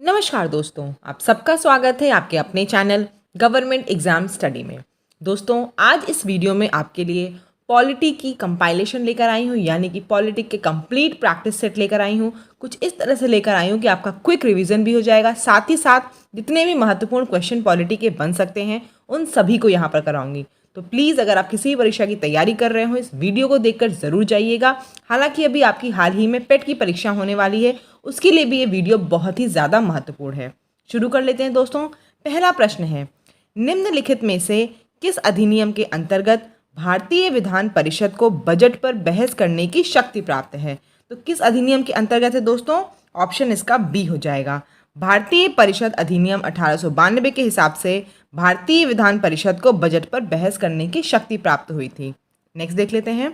नमस्कार दोस्तों, आप सबका स्वागत है आपके अपने चैनल गवर्नमेंट एग्जाम स्टडी में। दोस्तों, आज इस वीडियो में आपके लिए पॉलिटी की कंपाइलेशन लेकर आई हूँ, यानी कि पॉलिटी के कंप्लीट प्रैक्टिस सेट लेकर आई हूँ। कुछ इस तरह से लेकर आई हूँ कि आपका क्विक रिवीजन भी हो जाएगा, साथ ही साथ जितने भी महत्वपूर्ण क्वेश्चन पॉलिटी के बन सकते हैं उन सभी को यहाँ पर कराऊंगी। तो प्लीज़ अगर आप किसी परीक्षा की तैयारी कर रहे हो इस वीडियो को देखकर ज़रूर जाइएगा। हालांकि अभी आपकी हाल ही में पेट की परीक्षा होने वाली है, उसके लिए भी ये वीडियो बहुत ही ज़्यादा महत्वपूर्ण है। शुरू कर लेते हैं दोस्तों। पहला प्रश्न है, निम्नलिखित में से किस अधिनियम के अंतर्गत भारतीय विधान परिषद को बजट पर बहस करने की शक्ति प्राप्त है? तो किस अधिनियम के अंतर्गत है दोस्तों? ऑप्शन इसका बी हो जाएगा। भारतीय परिषद अधिनियम 1892 के हिसाब से भारतीय विधान परिषद को बजट पर बहस करने की शक्ति प्राप्त हुई थी। नेक्स्ट देख लेते हैं,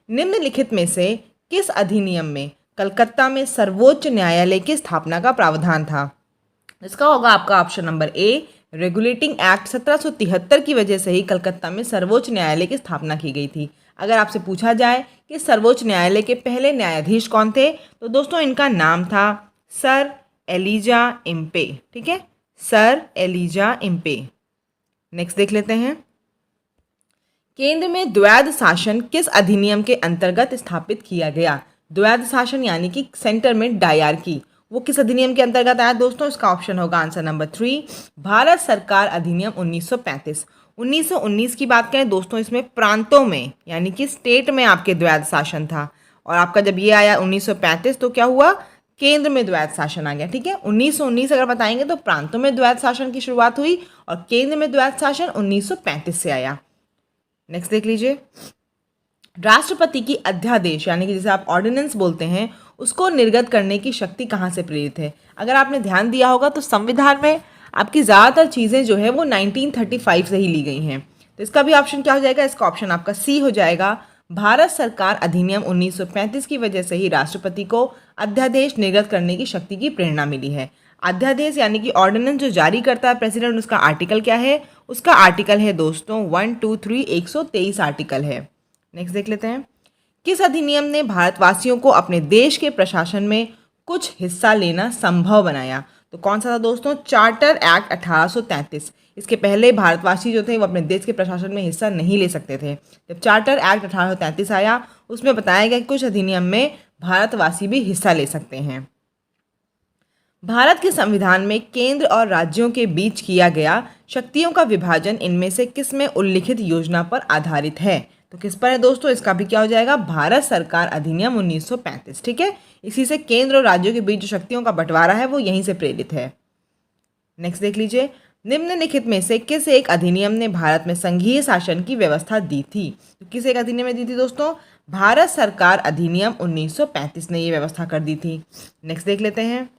निम्नलिखित में से किस अधिनियम में कलकत्ता में सर्वोच्च न्यायालय की स्थापना का प्रावधान था? इसका होगा आपका option number A, regulating act 1773 की वजह से ही कलकत्ता में सर्वोच्च न्यायालय की स्थापना की गई थी। अगर आपसे पूछा जाए कि सर्वोच्च न्यायालय के पहले न्यायाधीश कौन थे, तो दोस्तों इनका नाम था सर एलिजा इम्पे। ठीक है, सर एलिजा इम्पे। नेक्स्ट देख लेते हैं, केंद्र में द्वैध शासन किस अधिनियम के अंतर्गत स्थापित किया गया? द्वैध शासन यानी कि सेंटर में डायरकी, वो किस अधिनियम के अंतर्गत आया दोस्तों? इसका ऑप्शन होगा आंसर नंबर 3, भारत सरकार अधिनियम 1935। 1919 की बात करें दोस्तों, इसमें प्रांतों में यानी कि स्टेट में आपके द्वैध शासन था, और आपका जब ये आया 1935 तो क्या हुआ? केंद्र में द्वैध शासन आ गया। ठीक है, 1919 अगर बताएंगे तो प्रांतों में द्वैध शासन की शुरुआत हुई और केंद्र में द्वैध शासन 1935 से आया। नेक्स्ट देख लीजिए, राष्ट्रपति की अध्यादेश यानी कि जिसे आप ऑर्डिनेंस बोलते हैं, उसको निर्गत करने की शक्ति कहाँ से प्रेरित है? अगर आपने ध्यान दिया होगा तो संविधान में आपकी ज़्यादातर चीज़ें जो है वो 1935 से ही ली गई हैं। तो इसका भी ऑप्शन क्या हो जाएगा? इसका ऑप्शन आपका सी हो जाएगा। भारत सरकार अधिनियम 1935 की वजह से ही राष्ट्रपति को अध्यादेश निर्गत करने की शक्ति की प्रेरणा मिली है। अध्यादेश यानी कि ऑर्डिनेंस जो जारी करता है प्रेसिडेंट, उसका आर्टिकल क्या है? उसका आर्टिकल है दोस्तों 1, 2, 3, 123 आर्टिकल है। नेक्स्ट देख लेते हैं, किस अधिनियम ने भारतवासियों को अपने देश के प्रशासन में कुछ हिस्सा लेना संभव बनाया? तो कौन सा था दोस्तों? Charter act 1833। इसके पहले भारतवासी जो थे वो अपने देश के प्रशासन में हिस्सा नहीं ले सकते थे। जब चार्टर एक्ट 1833 आया, उसमें बताया गया कि कुछ अधिनियम में भारतवासी भी हिस्सा ले सकते हैं। भारत के संविधान में केंद्र और राज्यों के बीच किया गया शक्तियों का विभाजन इनमें से किस में उल्लिखित योजना पर आधारित है? तो किस पर है दोस्तों? इसका भी क्या हो जाएगा? भारत सरकार अधिनियम 1935। ठीक है, इसी से केंद्र और राज्यों के बीच जो शक्तियों का बंटवारा है वो यहीं से प्रेरित है। नेक्स्ट देख लीजिए, निम्नलिखित में से किस एक अधिनियम ने भारत में संघीय शासन की व्यवस्था दी थी? तो किस एक अधिनियम ने दी थी दोस्तों? भारत सरकार अधिनियम 1935 ने ये व्यवस्था कर दी थी। नेक्स्ट देख लेते हैं,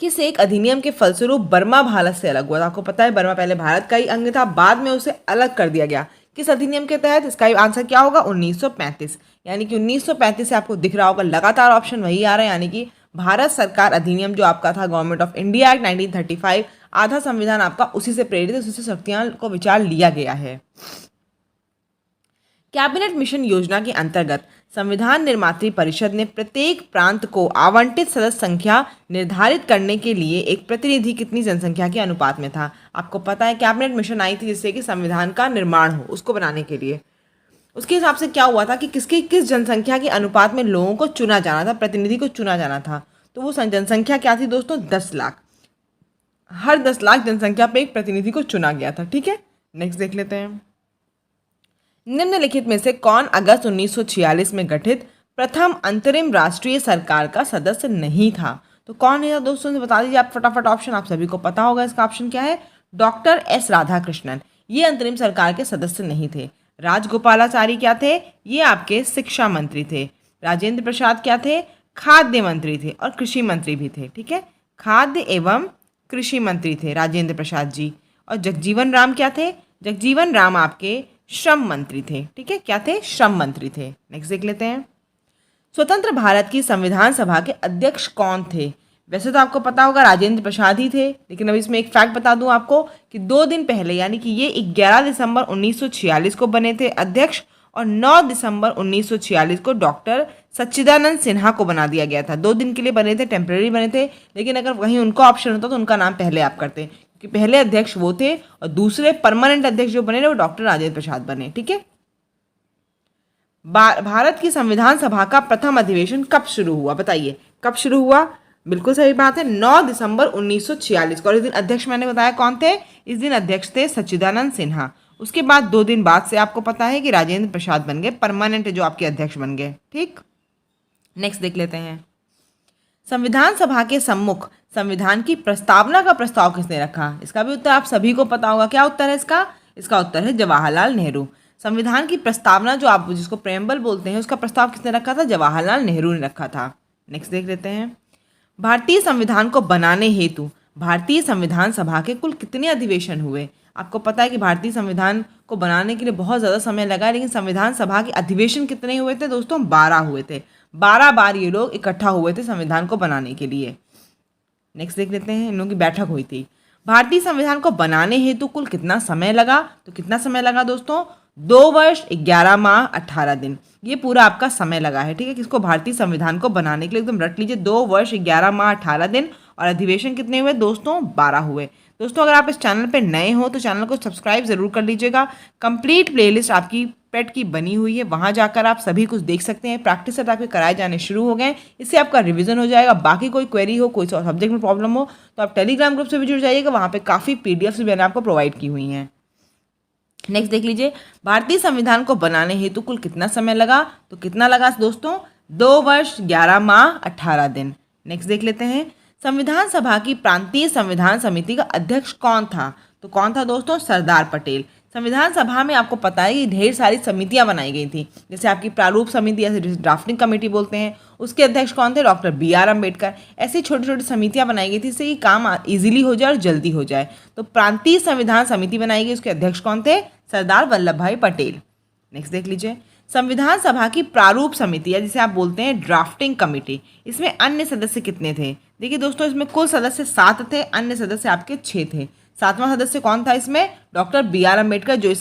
किस एक अधिनियम के फलस्वरूप बर्मा भारत से अलग हुआ? आपको पता है बर्मा पहले भारत का ही अंग था, बाद में उसे अलग कर दिया गया। किस अधिनियम के तहत? इसका आंसर क्या होगा? 1935। यानी कि 1935 से आपको दिख रहा होगा लगातार ऑप्शन वही आ रहा है, यानी कि भारत सरकार अधिनियम जो आपका था गवर्नमेंट ऑफ इंडिया एक्ट 1935, आधा संविधान आपका उसी से प्रेरित है, उसी से शक्तियां को विचार लिया गया है। कैबिनेट मिशन योजना के अंतर्गत संविधान निर्मात्री परिषद ने प्रत्येक प्रांत को आवंटित सदस्य संख्या निर्धारित करने के लिए एक प्रतिनिधि कितनी जनसंख्या के अनुपात में था? आपको पता है कैबिनेट मिशन आई थी जिससे कि संविधान का निर्माण हो, उसको बनाने के लिए उसके हिसाब से क्या हुआ था कि किस जनसंख्या के अनुपात में लोगों को चुना जाना था, प्रतिनिधि को चुना जाना था। तो वो जनसंख्या क्या थी दोस्तों? 10 लाख। हर 10 लाख जनसंख्या पे एक प्रतिनिधि को चुना गया था। ठीक है, नेक्स्ट देख लेते हैं, निम्नलिखित में से कौन अगस्त 1946 में गठित प्रथम अंतरिम राष्ट्रीय सरकार का सदस्य नहीं था? तो कौन है दोस्तों से बता दीजिए आप फटाफट। ऑप्शन आप सभी को पता होगा, इसका ऑप्शन क्या है? Doctor S Radhakrishnan. ये अंतरिम सरकार के सदस्य नहीं थे। राजगोपालाचारी क्या थे? ये आपके शिक्षा मंत्री थे। राजेंद्र प्रसाद क्या थे? खाद्य मंत्री थे और कृषि मंत्री भी थे। ठीक है, खाद्य एवं कृषि मंत्री थे राजेंद्र प्रसाद जी। और जगजीवन राम क्या थे? जगजीवन राम आपके श्रम मंत्री थे। ठीक है, क्या थे? श्रम मंत्री थे। नेक्स्ट देख लेते हैं, स्वतंत्र भारत की संविधान सभा के अध्यक्ष कौन थे? वैसे तो आपको पता होगा राजेंद्र प्रसाद ही थे, लेकिन अब इसमें एक फैक्ट बता दूं आपको कि 2 दिन पहले यानी कि ये 11 दिसंबर 1946 को बने थे अध्यक्ष, और 9 दिसंबर 1946 को डॉक्टर सच्चिदानंद सिन्हा को बना दिया गया था। 2 दिन के लिए बने थे, टेम्परेरी बने थे, लेकिन अगर वहीं उनका ऑप्शन होता तो उनका नाम पहले आप करते, क्योंकि पहले अध्यक्ष वो थे और दूसरे परमानेंट अध्यक्ष जो बने थे वो डॉक्टर राजेंद्र प्रसाद बने। ठीक है। भारत की संविधान सभा का प्रथम अधिवेशन कब शुरू हुआ, बताइए कब शुरू हुआ। बिल्कुल सही बात है, 9 दिसंबर 1946 को। और इस दिन अध्यक्ष मैंने बताया कौन थे, इस दिन अध्यक्ष थे सच्चिदानंद सिन्हा। उसके बाद 2 दिन बाद से आपको पता है कि राजेंद्र प्रसाद बन गए परमानेंट जो आपके अध्यक्ष बन गए। ठीक, नेक्स्ट देख लेते हैं। संविधान सभा के सम्मुख संविधान की प्रस्तावना का प्रस्ताव किसने रखा, इसका भी उत्तर आप सभी को पता होगा। क्या उत्तर है इसका, इसका उत्तर है जवाहरलाल नेहरू। संविधान की प्रस्तावना जो आप जिसको प्रेम्बल बोलते हैं, उसका प्रस्ताव किसने रखा था, जवाहरलाल नेहरू ने रखा था। नेक्स्ट देख लेते हैं। भारतीय संविधान को बनाने हेतु भारतीय संविधान सभा के कुल कितने अधिवेशन हुए। आपको पता है कि भारतीय संविधान को बनाने के लिए बहुत ज़्यादा समय लगा, लेकिन संविधान सभा के अधिवेशन कितने हुए थे दोस्तों, 12 हुए थे। 12 बार ये लोग इकट्ठा हुए थे संविधान को बनाने के लिए। नेक्स्ट देख लेते हैं, इन लोगों की बैठक हुई थी। भारतीय संविधान को बनाने हेतु कुल कितना समय लगा, तो कितना समय लगा दोस्तों, 2 वर्ष 11 माह 18 दिन, ये पूरा आपका समय लगा है। ठीक है, किसको, भारतीय संविधान को बनाने के लिए, एकदम रट लीजिए, 2 वर्ष 11 माह 18 दिन। और अधिवेशन कितने हुए दोस्तों, 12 हुए। दोस्तों अगर आप इस चैनल पे नए हो तो चैनल को सब्सक्राइब जरूर कर लीजिएगा। कंप्लीट प्लेलिस्ट आपकी पेट की बनी हुई है, वहाँ जाकर आप सभी कुछ देख सकते हैं। प्रैक्टिस सेट आपके कराए जाने शुरू हो गए, इससे आपका रिवीजन हो जाएगा। बाकी कोई क्वेरी हो, कोई सब्जेक्ट में प्रॉब्लम हो तो आप टेलीग्राम ग्रुप से भी जुड़ जाइएगा, वहाँ पे काफ़ी PDF भी मैंने आपको प्रोवाइड की हुई हैं। नेक्स्ट देख लीजिए, भारतीय संविधान को बनाने हेतु कुल कितना समय लगा, तो कितना लगा दोस्तों, 2 वर्ष 11 माह 18 दिन। नेक्स्ट देख लेते हैं। संविधान सभा की प्रांतीय संविधान समिति का अध्यक्ष कौन था, तो कौन था दोस्तों, सरदार पटेल। संविधान सभा में आपको पता है कि ढेर सारी समितियां बनाई गई थी, जैसे आपकी प्रारूप समिति या ड्राफ्टिंग कमेटी बोलते हैं, उसके अध्यक्ष कौन थे, डॉक्टर BR अम्बेडकर। ऐसी छोटी छोटी समितियां बनाई गई थी जिससे कि काम इजीली हो जाए और जल्दी हो जाए। तो प्रांतीय संविधान समिति बनाई गई, उसके अध्यक्ष कौन थे, सरदार वल्लभ भाई पटेल। नेक्स्ट देख लीजिए, संविधान सभा की प्रारूप समिति या जिसे आप बोलते हैं ड्राफ्टिंग कमेटी, इसमें अन्य सदस्य कितने थे। देखिए दोस्तों, इसमें कुल सदस्य 7 थे, अन्य सदस्य आपके 6 थे। 7वां सदस्य कौन था इसमें, डॉक्टर BR अम्बेडकर, जो इस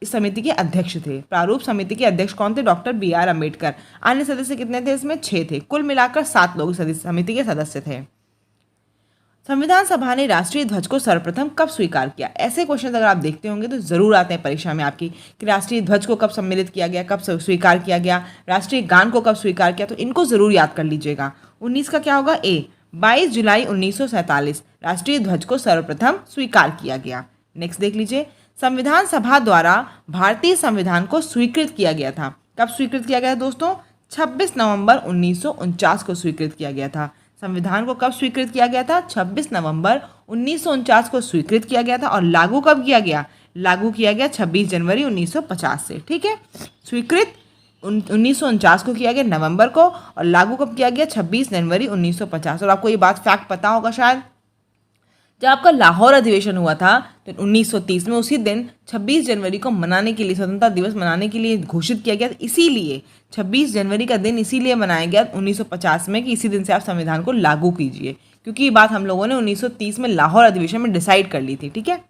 समिति के अध्यक्ष थे। प्रारूप समिति के अध्यक्ष कौन थे, डॉक्टर BR अम्बेडकर। अन्य सदस्य कितने थे, इसमें 6 थे। कुल मिलाकर 7 लोग समिति के सदस्य थे। संविधान सभा ने राष्ट्रीय ध्वज को सर्वप्रथम कब स्वीकार किया। ऐसे क्वेश्चन अगर आप देखते होंगे तो जरूर आते हैं परीक्षा में आपकी, कि राष्ट्रीय ध्वज को कब सम्मिलित किया गया, कब स्वीकार किया गया, राष्ट्रीय गान को कब स्वीकार किया, तो इनको जरूर याद कर लीजिएगा। 19 का क्या होगा, ए, 22 जुलाई 1947 राष्ट्रीय ध्वज को सर्वप्रथम स्वीकार किया गया। नेक्स्ट देख लीजिए, संविधान सभा द्वारा भारतीय संविधान को स्वीकृत किया गया था। कब स्वीकृत किया गया दोस्तों, 26 नवंबर 1949 को स्वीकृत किया गया था। संविधान को कब स्वीकृत किया गया था, 26 नवंबर 1949 को स्वीकृत किया गया था। और लागू कब किया गया, लागू किया गया 26 जनवरी 1950 से। ठीक है, स्वीकृत 1949 को किया गया नवंबर को, और लागू कब किया गया, 26 जनवरी 1950। और आपको ये बात फैक्ट पता होगा शायद, जब आपका लाहौर अधिवेशन हुआ था तो 1930 में, उसी दिन 26 जनवरी को मनाने के लिए, स्वतंत्रता दिवस मनाने के लिए घोषित किया गया। इसीलिए 26 जनवरी का दिन इसीलिए मनाया गया 1950 में कि इसी दिन से आप संविधान को लागू कीजिए, क्योंकि ये बात हम लोगों ने 1930 में लाहौर अधिवेशन में डिसाइड कर ली थी। ठीक है,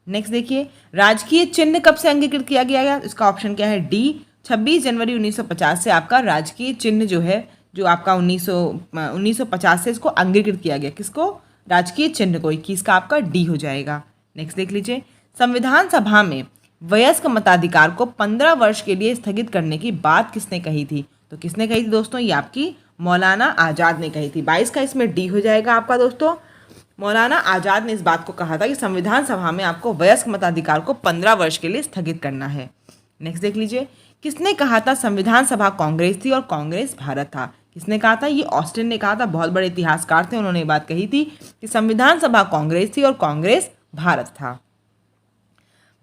नेक्स्ट देखिए, राजकीय चिन्ह कब से अंगीकृत किया गया, इसका ऑप्शन क्या है, डी, 26 जनवरी 1950 से आपका राजकीय चिन्ह जो है, जो आपका 1950 से इसको अंगीकृत किया गया। किसको, राजकीय चिन्ह को, 21 का आपका डी हो जाएगा। नेक्स्ट देख लीजिए, संविधान सभा में वयस्क मताधिकार को 15 वर्ष के लिए स्थगित करने की बात किसने कही थी, तो किसने कही थी दोस्तों, ये आपकी मौलाना आज़ाद ने कही थी। 22 का इसमें डी हो जाएगा आपका दोस्तों। मौलाना आज़ाद ने इस बात को कहा था कि संविधान सभा में आपको वयस्क मताधिकार को 15 वर्ष के लिए स्थगित करना है। नेक्स्ट देख लीजिए, किसने कहा था संविधान सभा कांग्रेस थी और कांग्रेस भारत था। किसने कहा था, ये ऑस्टिन ने कहा था, बहुत बड़े इतिहासकार थे, उन्होंने ये बात कही थी कि संविधान सभा कांग्रेस थी और कांग्रेस भारत था।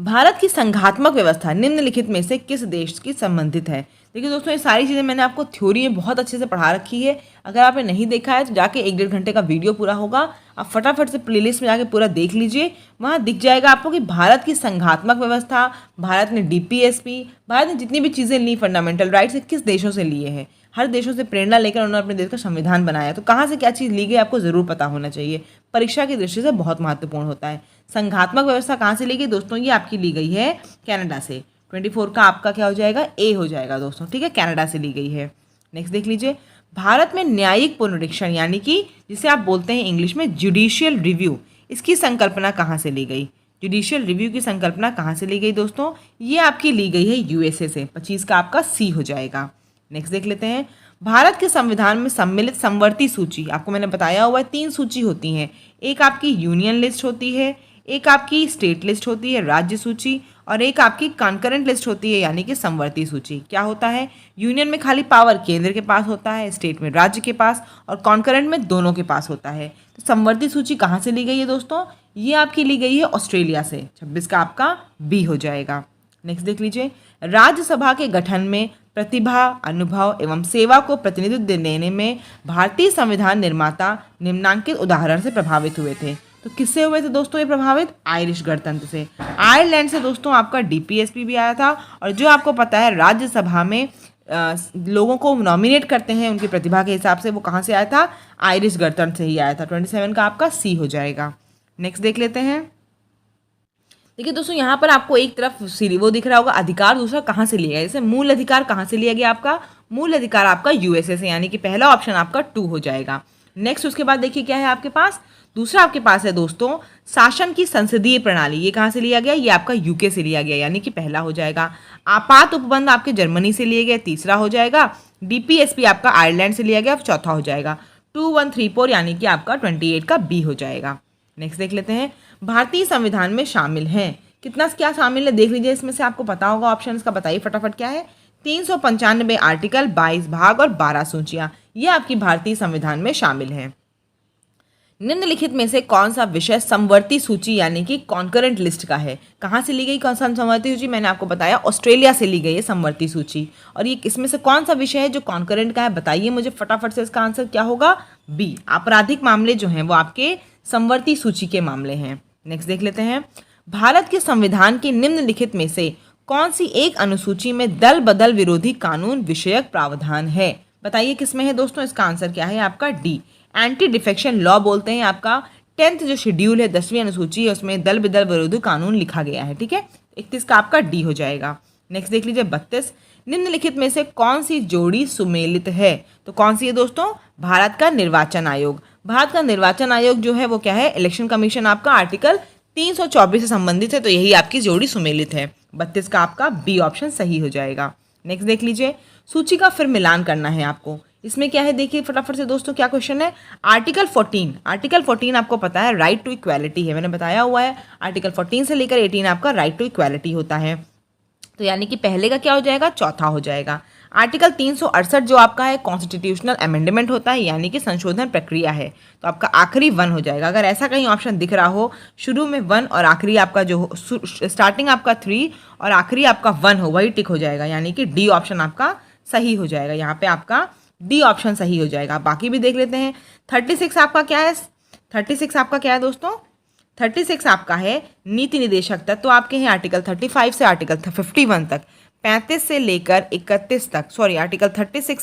भारत की संघात्मक व्यवस्था निम्नलिखित में से किस देश की संबंधित है। देखिए दोस्तों, ये सारी चीज़ें मैंने आपको थ्योरी में बहुत अच्छे से पढ़ा रखी है। अगर आपने नहीं देखा है तो जाके 1-1.5 घंटे का वीडियो पूरा होगा, आप फटाफट से प्लेलिस्ट में जाके पूरा देख लीजिए। वहाँ दिख जाएगा आपको कि भारत की संघात्मक व्यवस्था, भारत ने DPSP, भारत ने जितनी भी चीज़ें ली फंडामेंटल राइट्स, किस देशों से लिए हैं। हर देशों से प्रेरणा लेकर उन्होंने अपने देश का संविधान बनाया। तो कहाँ से क्या चीज़ ली गई आपको ज़रूर पता होना चाहिए, परीक्षा की दृष्टि से बहुत महत्वपूर्ण होता है। संघात्मक व्यवस्था कहाँ से ली गई दोस्तों, ये आपकी ली गई है कनाडा से। 24 का आपका क्या हो जाएगा, ए हो जाएगा दोस्तों, ठीक है, कनाडा से ली गई है। नेक्स्ट देख लीजिए, भारत में न्यायिक पुनरीक्षण यानी कि जिसे आप बोलते हैं इंग्लिश में जुडिशियल रिव्यू, इसकी संकल्पना कहाँ से ली गई? जुडिशियल रिव्यू की संकल्पना कहाँ से ली गई दोस्तों? ये आपकी ली गई है यूएसए से। 25 का आपका सी हो जाएगा। नेक्स्ट देख लेते हैं, भारत के संविधान में सम्मिलित समवर्ती सूची, आपको मैंने बताया हुआ है 3 सूची होती हैं। एक आपकी यूनियन लिस्ट होती है, एक आपकी स्टेट लिस्ट होती है राज्य सूची, और एक आपकी कॉन्करेंट लिस्ट होती है यानी कि समवर्ती सूची। क्या होता है, यूनियन में खाली पावर केंद्र के पास होता है, स्टेट में राज्य के पास, और कॉन्करेंट में दोनों के पास होता है। तो समवर्ती सूची कहाँ से ली गई है दोस्तों? ये आपकी ली गई है ऑस्ट्रेलिया से। 26 का आपका बी हो जाएगा। नेक्स्ट देख लीजिए, राज्यसभा के गठन में प्रतिभा, अनुभव एवं सेवा को प्रतिनिधित्व देने में भारतीय संविधान निर्माता निम्नांकित उदाहरण से प्रभावित हुए थे। तो किससे हुए थे दोस्तों ये प्रभावित? आयरिश गणतंत्र से। आयरलैंड से दोस्तों आपका डीपीएसपी भी आया था, और जो आपको पता है राज्यसभा में लोगों को नॉमिनेट करते हैं उनकी प्रतिभा के हिसाब से, वो कहाँ से आया था? आयरिश गणतंत्र से ही आया था। 27 का आपका सी हो जाएगा। नेक्स्ट देख लेते हैं, देखिए दोस्तों यहाँ पर आपको एक तरफ वो दिख रहा होगा अधिकार, दूसरा कहाँ से लिया गया? जैसे मूल अधिकार कहाँ से लिया गया आपका? मूल अधिकार आपका यूएसए से, यानी कि पहला ऑप्शन आपका 2 हो जाएगा। नेक्स्ट उसके बाद देखिए क्या है आपके पास, दूसरा आपके पास है दोस्तों शासन की संसदीय प्रणाली। ये कहाँ से लिया गया? ये आपका यूके से लिया गया, यानी कि पहला हो जाएगा। आपात उपबंध आपके जर्मनी से लिए गए, तीसरा हो जाएगा। डीपीएसपी आपका आयरलैंड से लिया गया, चौथा हो जाएगा। 2134 यानी कि आपका 28 का बी हो जाएगा। नेक्स्ट देख लेते हैं, भारतीय संविधान में शामिल हैं, कितना क्या शामिल है देख लीजिए, इसमें से आपको पता होगा ऑप्शन का, बताइए फटाफट क्या है? 395 आर्टिकल, 22 भाग और 12 सूचियां, ये आपकी भारतीय संविधान में शामिल हैं। निम्नलिखित में से कौन सा विषय समवर्ती सूची यानी कि कॉन्करेंट लिस्ट का है? कहाँ से ली गई कौन सा समवर्ती सूची? मैंने आपको बताया ऑस्ट्रेलिया से ली गई है समवर्ती सूची। और ये इसमें से कौन सा विषय है जो कॉन्करेंट का है? बताइए मुझे फटाफट से, इसका आंसर क्या होगा? बी। आपराधिक मामले जो हैं वो आपके समवर्ती सूची के मामले हैं। नेक्स्ट देख लेते हैं, भारत के संविधान की निम्नलिखित में से कौन सी एक अनुसूची में दल बदल विरोधी कानून विषयक प्रावधान है? बताइए किसमें है दोस्तों? इसका आंसर क्या है आपका? डी। एंटी डिफेक्शन लॉ बोलते हैं आपका 10th जो शेड्यूल है 10वीं अनुसूची है उसमें दल बदल विरोधी कानून लिखा गया है, ठीक है। 31 का आपका डी हो जाएगा। नेक्स्ट देख लीजिए 32, निम्नलिखित में से कौन सी जोड़ी सुमेलित है? तो कौन सी है दोस्तों? भारत का निर्वाचन आयोग। भारत का निर्वाचन आयोग जो है वो क्या है? इलेक्शन कमीशन आपका आर्टिकल 324 से संबंधित है, तो यही आपकी जोड़ी सुमेलित है। 32 का आपका बी ऑप्शन सही हो जाएगा। नेक्स्ट देख लीजिए, सूची का फिर मिलान करना है आपको। इसमें क्या है देखिए फटाफट से दोस्तों, क्या क्वेश्चन है? आर्टिकल 14 आपको पता है राइट टू इक्वालिटी है, मैंने बताया हुआ है। आर्टिकल 14 से लेकर 18 आपका राइट टू इक्वालिटी होता है, तो यानी कि पहले का क्या हो जाएगा? चौथा हो जाएगा। आर्टिकल 368 जो आपका है कॉन्स्टिट्यूशनल अमेंडमेंट होता है, यानी कि संशोधन प्रक्रिया है, तो आपका आखिरी 1 हो जाएगा। अगर ऐसा कहीं ऑप्शन दिख रहा हो शुरू में 1 और आखिरी आपका जो स्टार्टिंग आपका 3 और आखिरी आपका 1 हो, वही टिक हो जाएगा, यानी कि डी ऑप्शन आपका सही हो जाएगा। यहाँ पे आपका डी ऑप्शन सही हो जाएगा। बाकी भी देख लेते हैं। 36 आपका क्या है? 36 आपका क्या है दोस्तों? 36 आपका है नीति निदेशक तत्व, तो आपके हैं आर्टिकल 35 से आर्टिकल 51 तक, 35 से लेकर 31 तक, सॉरी आर्टिकल 36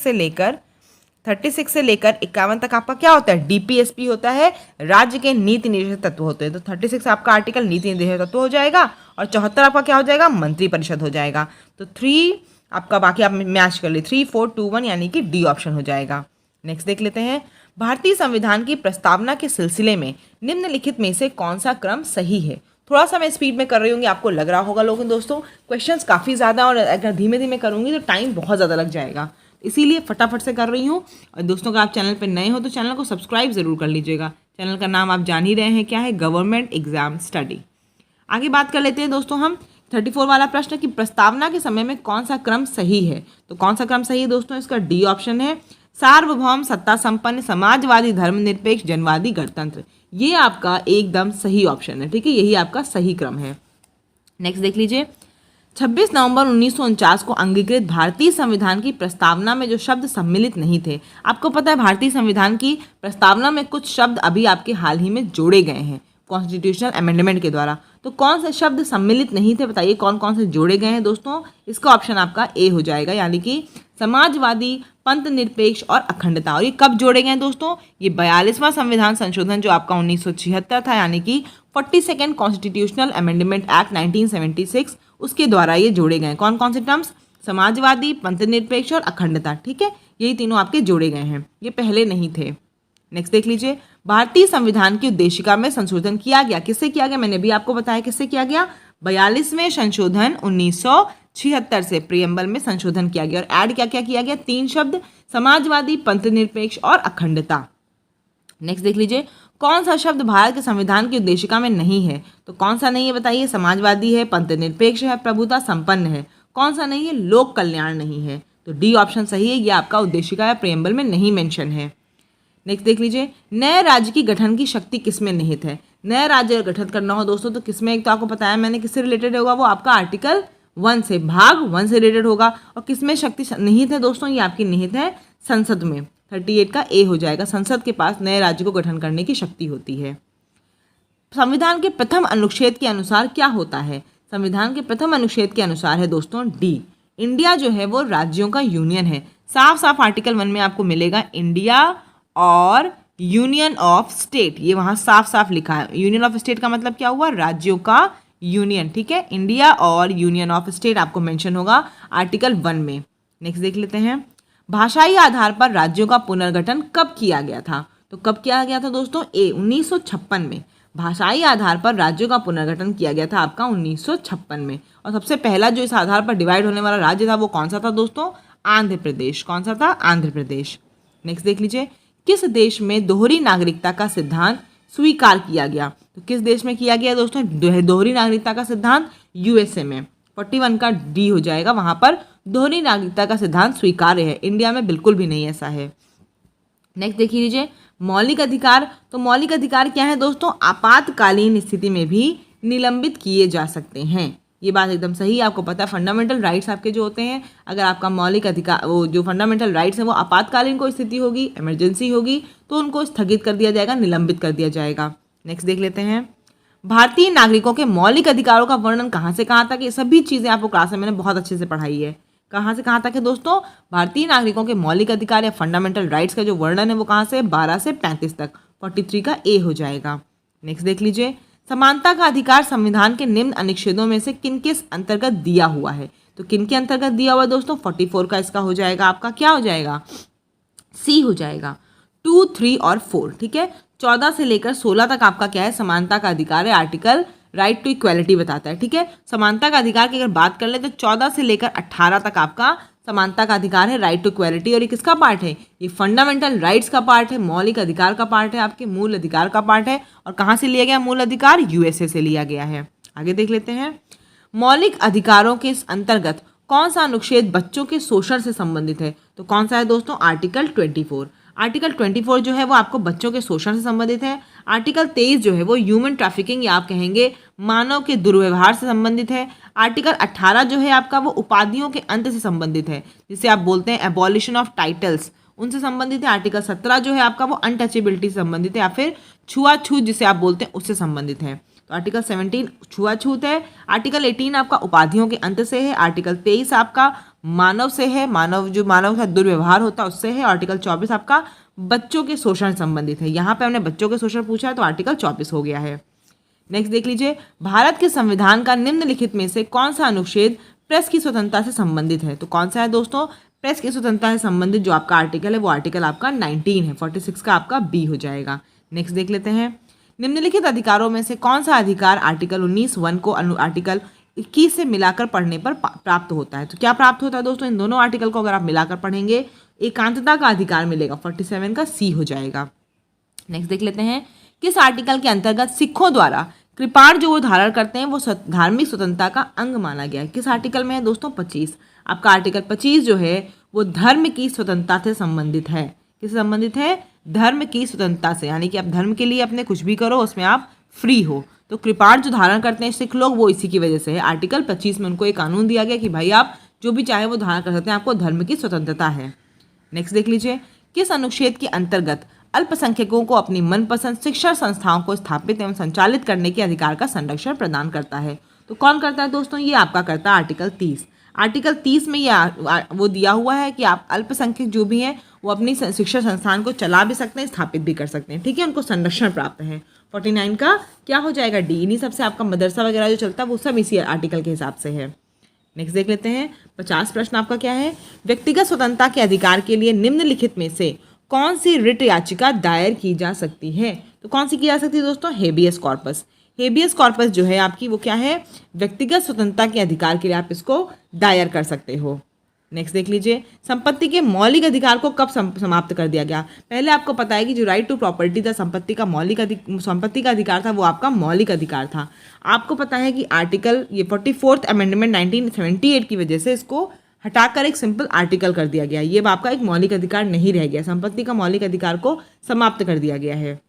से लेकर 51 तक आपका क्या होता है? डीपीएसपी होता है, राज्य के नीति निदेशक तत्व होते हैं। तो 36 आपका आर्टिकल नीति निदेशक तत्व हो जाएगा, और 74 आपका क्या हो जाएगा? मंत्री परिषद हो जाएगा। तो 3 आपका बाकी आप मैच कर ले, 3, 4, 2, 1 यानी कि डी ऑप्शन हो जाएगा। नेक्स्ट देख लेते हैं, भारतीय संविधान की प्रस्तावना के सिलसिले में निम्नलिखित में से कौन सा क्रम सही है? थोड़ा सा मैं स्पीड में कर रही हूँ, आपको लग रहा होगा लेकिन दोस्तों क्वेश्चंस काफ़ी ज़्यादा, और अगर धीमे धीमे करूँगी तो टाइम बहुत ज़्यादा लग जाएगा, इसीलिए फटाफट से कर रही हूँ। और दोस्तों अगर आप चैनल पर नए हो तो चैनल को सब्सक्राइब ज़रूर कर लीजिएगा। चैनल का नाम आप जान ही रहे हैं, क्या है? Government exam study. आगे बात कर लेते हैं दोस्तों हम 34 वाला प्रश्न कि प्रस्तावना के समय में कौन सा क्रम सही है? तो कौन सा क्रम सही है दोस्तों? इसका डी ऑप्शन है, सार्वभौम सत्ता संपन्न समाजवादी धर्मनिरपेक्ष जनवादी गणतंत्र। ये आपका एकदम सही ऑप्शन है, ठीक है, यही आपका सही क्रम है। नेक्स्ट देख लीजिए, 26 नवंबर 1949 को अंगीकृत भारतीय संविधान की प्रस्तावना में जो शब्द सम्मिलित नहीं थे, आपको पता है भारतीय संविधान की प्रस्तावना में कुछ शब्द अभी आपके हाल ही में जोड़े गए हैं कॉन्स्टिट्यूशनल अमेंडमेंट के द्वारा, तो कौन से शब्द सम्मिलित नहीं थे? बताइए कौन कौन से जोड़े गए हैं दोस्तों? इसका ऑप्शन आपका ए हो जाएगा, यानी कि समाजवादी, पंथ निरपेक्ष और अखंडता। और ये कब जोड़े गए हैं दोस्तों? ये 42वां संविधान संशोधन जो आपका 1976 था, यानी कि 42nd कॉन्स्टिट्यूशनल अमेंडमेंट एक्ट 1976, उसके द्वारा ये जोड़े गए। कौन कौन से टर्म्स? समाजवादी, पंथनिरपेक्ष और अखंडता। ठीक है, यही तीनों आपके जोड़े गए हैं, ये पहले नहीं थे। नेक्स्ट देख लीजिए, भारतीय संविधान की उद्देशिका में संशोधन किया गया। किससे किया गया? मैंने भी आपको बताया किससे किया गया। 42वें संशोधन 1976 से प्रियम्बल में संशोधन किया गया और ऐड क्या क्या किया गया? 3 शब्द, समाजवादी, पंथनिरपेक्ष और अखंडता। नेक्स्ट देख लीजिए, कौन सा शब्द भारत के संविधान की उद्देशिका में नहीं है? तो कौन सा नहीं है बताइए? समाजवादी है, पंथनिरपेक्ष है, प्रभुता संपन्न है। कौन सा नहीं है? लोक कल्याण नहीं है। तो डी ऑप्शन सही है, ये आपका उद्देशिका या प्रियम्बल में नहीं मेंशन है। नेक्स्ट देख लीजिए, नए राज्य की गठन की शक्ति किसमें निहित है? नया राज्य गठन करना हो दोस्तों तो किसमें? एक तो आपको पता है मैंने किससे रिलेटेड होगा, वो आपका आर्टिकल 1 से, भाग 1 से रिलेटेड होगा। और किसमें शक्ति निहित है दोस्तों? ये आपकी निहित है संसद में। 38 का ए हो जाएगा, संसद के पास नए राज्य को गठन करने की शक्ति होती है। संविधान के प्रथम अनुच्छेद के अनुसार क्या होता है? संविधान के प्रथम अनुच्छेद के अनुसार है दोस्तों डी, इंडिया जो है वो राज्यों का यूनियन है। साफ साफ आर्टिकल 1 में आपको मिलेगा इंडिया और यूनियन ऑफ स्टेट, ये वहाँ साफ साफ लिखा है। यूनियन ऑफ स्टेट का मतलब क्या हुआ? राज्यों का यूनियन। ठीक है, इंडिया और यूनियन ऑफ स्टेट आपको मेंशन होगा आर्टिकल 1 में। नेक्स्ट देख लेते हैं, भाषाई आधार पर राज्यों का पुनर्गठन कब किया गया था? तो कब किया गया था दोस्तों? ए 1956 में भाषाई आधार पर राज्यों का पुनर्गठन किया गया था आपका 1956 में। और सबसे पहला जो इस आधार पर डिवाइड होने वाला राज्य था वो कौन सा था दोस्तों? आंध्र प्रदेश। कौन सा था? आंध्र प्रदेश। नेक्स्ट देख लीजिए, किस देश में दोहरी नागरिकता का सिद्धांत स्वीकार किया गया? तो किस देश में किया गया दोस्तों दोहरी नागरिकता का सिद्धांत? यूएसए में। 41 का डी हो जाएगा, वहां पर दोहरी नागरिकता का सिद्धांत स्वीकार्य है। इंडिया में बिल्कुल भी नहीं ऐसा है। नेक्स्ट देख लीजिए, मौलिक अधिकार। तो मौलिक अधिकार क्या है दोस्तों? आपातकालीन स्थिति में भी निलंबित किए जा सकते हैं। ये बात एकदम सही है, आपको पता है फंडामेंटल राइट्स आपके जो होते हैं, अगर आपका मौलिक अधिकार वो जो फंडामेंटल राइट्स हैं वो आपातकालीन कोई स्थिति होगी, इमरजेंसी होगी, तो उनको स्थगित कर दिया जाएगा, निलंबित कर दिया जाएगा। नेक्स्ट देख लेते हैं, भारतीय नागरिकों के मौलिक अधिकारों का वर्णन कहाँ से कहाँ तक? ये सभी चीज़ें आपको क्लास में मैंने बहुत अच्छे से पढ़ाई है। कहाँ से कहाँ तक है दोस्तों? भारतीय नागरिकों के मौलिक अधिकार या फंडामेंटल राइट्स का जो वर्णन है वो कहाँ से? 12 से 35 तक। 43 का ए हो जाएगा। नेक्स्ट देख लीजिए, समानता का अधिकार संविधान के निम्न अनुच्छेदों में से किन के अंतर्गत दिया हुआ है? तो किन के अंतर्गत दिया हुआ है दोस्तों? 44 का इसका हो जाएगा, आपका क्या हो जाएगा? सी हो जाएगा। 2, 3 और 4। ठीक है, 14 से लेकर 16 तक आपका क्या है? समानता का अधिकार है। आर्टिकल राइट टू इक्वेलिटी बताता है। ठीक है, समानता का अधिकार की अगर बात कर ले तो 14 से लेकर 18 तक आपका समानता का अधिकार है, राइट टू इक्वेलिटी। और ये किसका पार्ट है? ये फंडामेंटल राइट्स का पार्ट है, मौलिक अधिकार का पार्ट है, आपके मूल अधिकार का पार्ट है। और कहाँ से लिया गया मूल अधिकार? यूएसए से लिया गया है। आगे देख लेते हैं, मौलिक अधिकारों के अंतर्गत कौन सा अनुच्छेद बच्चों के शोषण से संबंधित है? तो कौन सा है दोस्तों? आर्टिकल 24। आर्टिकल 24 जो है वो आपको बच्चों के शोषण से संबंधित है। आर्टिकल 23 जो है वो ह्यूमन ट्रैफिकिंग या आप कहेंगे मानव के दुर्व्यवहार से संबंधित है। आर्टिकल 18 जो है आपका वो उपाधियों के अंत से संबंधित है, जिसे आप बोलते हैं एबॉलिशन ऑफ टाइटल्स, उनसे संबंधित है। आर्टिकल 17 जो है आपका वो अनटचेबिलिटी से संबंधित है या फिर छुआछूत जिसे आप बोलते हैं उससे संबंधित है। तो आर्टिकल 17 छुआछूत है। आर्टिकल 18 आपका उपाधियों के अंत से है। आर्टिकल 23 आपका मानव से है, मानव के साथ दुर्व्यवहार होता है उससे है। आर्टिकल 24 आपका बच्चों के शोषण संबंधित है। यहाँ पे हमने बच्चों के शोषण पूछा है तो आर्टिकल 24 हो गया है। नेक्स्ट देख लीजिए, भारत के संविधान का निम्नलिखित में से कौन सा अनुच्छेद प्रेस की स्वतंत्रता से संबंधित है? तो कौन सा है दोस्तों? प्रेस की स्वतंत्रता से संबंधित जो आपका आर्टिकल है वो आर्टिकल आपका 19 है। 46 का आपका बी हो जाएगा। नेक्स्ट देख लेते हैं, निम्नलिखित अधिकारों में से कौन सा अधिकार आर्टिकल 19(1) को आर्टिकल 21 से मिलाकर पढ़ने पर प्राप्त होता है? तो क्या प्राप्त होता है दोस्तों? इन दोनों आर्टिकल को अगर आप मिलाकर पढ़ेंगे एकांतता का अधिकार मिलेगा। 47 का सी हो जाएगा। नेक्स्ट देख लेते हैं, किस आर्टिकल के अंतर्गत सिखों द्वारा कृपाण जो वो धारण करते हैं वो धार्मिक स्वतंत्रता का अंग माना गया है? किस आर्टिकल में है दोस्तों? 25। आपका आर्टिकल 25 जो है वो धर्म की स्वतंत्रता से संबंधित है। किससे संबंधित है? धर्म की स्वतंत्रता से, यानी कि आप धर्म के लिए अपने कुछ भी करो उसमें आप फ्री हो। तो कृपाण जो धारण करते हैं सिख लोग वो इसी की वजह से है। आर्टिकल 25 में उनको एक कानून दिया गया कि भाई आप जो भी चाहे वो धारण कर सकते हैं, आपको धर्म की स्वतंत्रता है। नेक्स्ट देख लीजिए, किस अनुच्छेद के अंतर्गत अल्पसंख्यकों को अपनी मनपसंद शिक्षा संस्थाओं को स्थापित एवं संचालित करने के अधिकार का संरक्षण प्रदान करता है? तो कौन करता है दोस्तों? ये आपका करता है आर्टिकल 30। आर्टिकल 30 में ये वो दिया हुआ है कि आप अल्पसंख्यक जो भी हैं वो अपनी शिक्षा संस्थान को चला भी सकते हैं, स्थापित भी कर सकते हैं। ठीक है, उनको संरक्षण प्राप्त है। 49 का क्या हो जाएगा? डी। इन्हीं सबसे आपका मदरसा वगैरह जो चलता है वो सब इसी आर्टिकल के हिसाब से है। नेक्स्ट देख लेते हैं 50 प्रश्न आपका क्या है, व्यक्तिगत स्वतंत्रता के अधिकार के लिए निम्नलिखित में से कौन सी रिट याचिका दायर की जा सकती है? तो कौन सी की जा सकती है दोस्तों? Habeas corpus. हेबियस कॉर्पस जो है आपकी वो क्या है, व्यक्तिगत स्वतंत्रता के अधिकार के लिए आप इसको दायर कर सकते हो। नेक्स्ट देख लीजिए, संपत्ति के मौलिक अधिकार को कब समाप्त कर दिया गया? पहले आपको पता है कि जो राइट टू प्रॉपर्टी था, संपत्ति का अधिकार था, वो आपका मौलिक अधिकार था। आपको पता है कि आर्टिकल ये 44th अमेंडमेंट 1978 की वजह से इसको हटाकर एक सिंपल आर्टिकल कर दिया गया। ये अब आपका एक मौलिक अधिकार नहीं रह गया, संपत्ति का मौलिक अधिकार को समाप्त कर दिया गया है।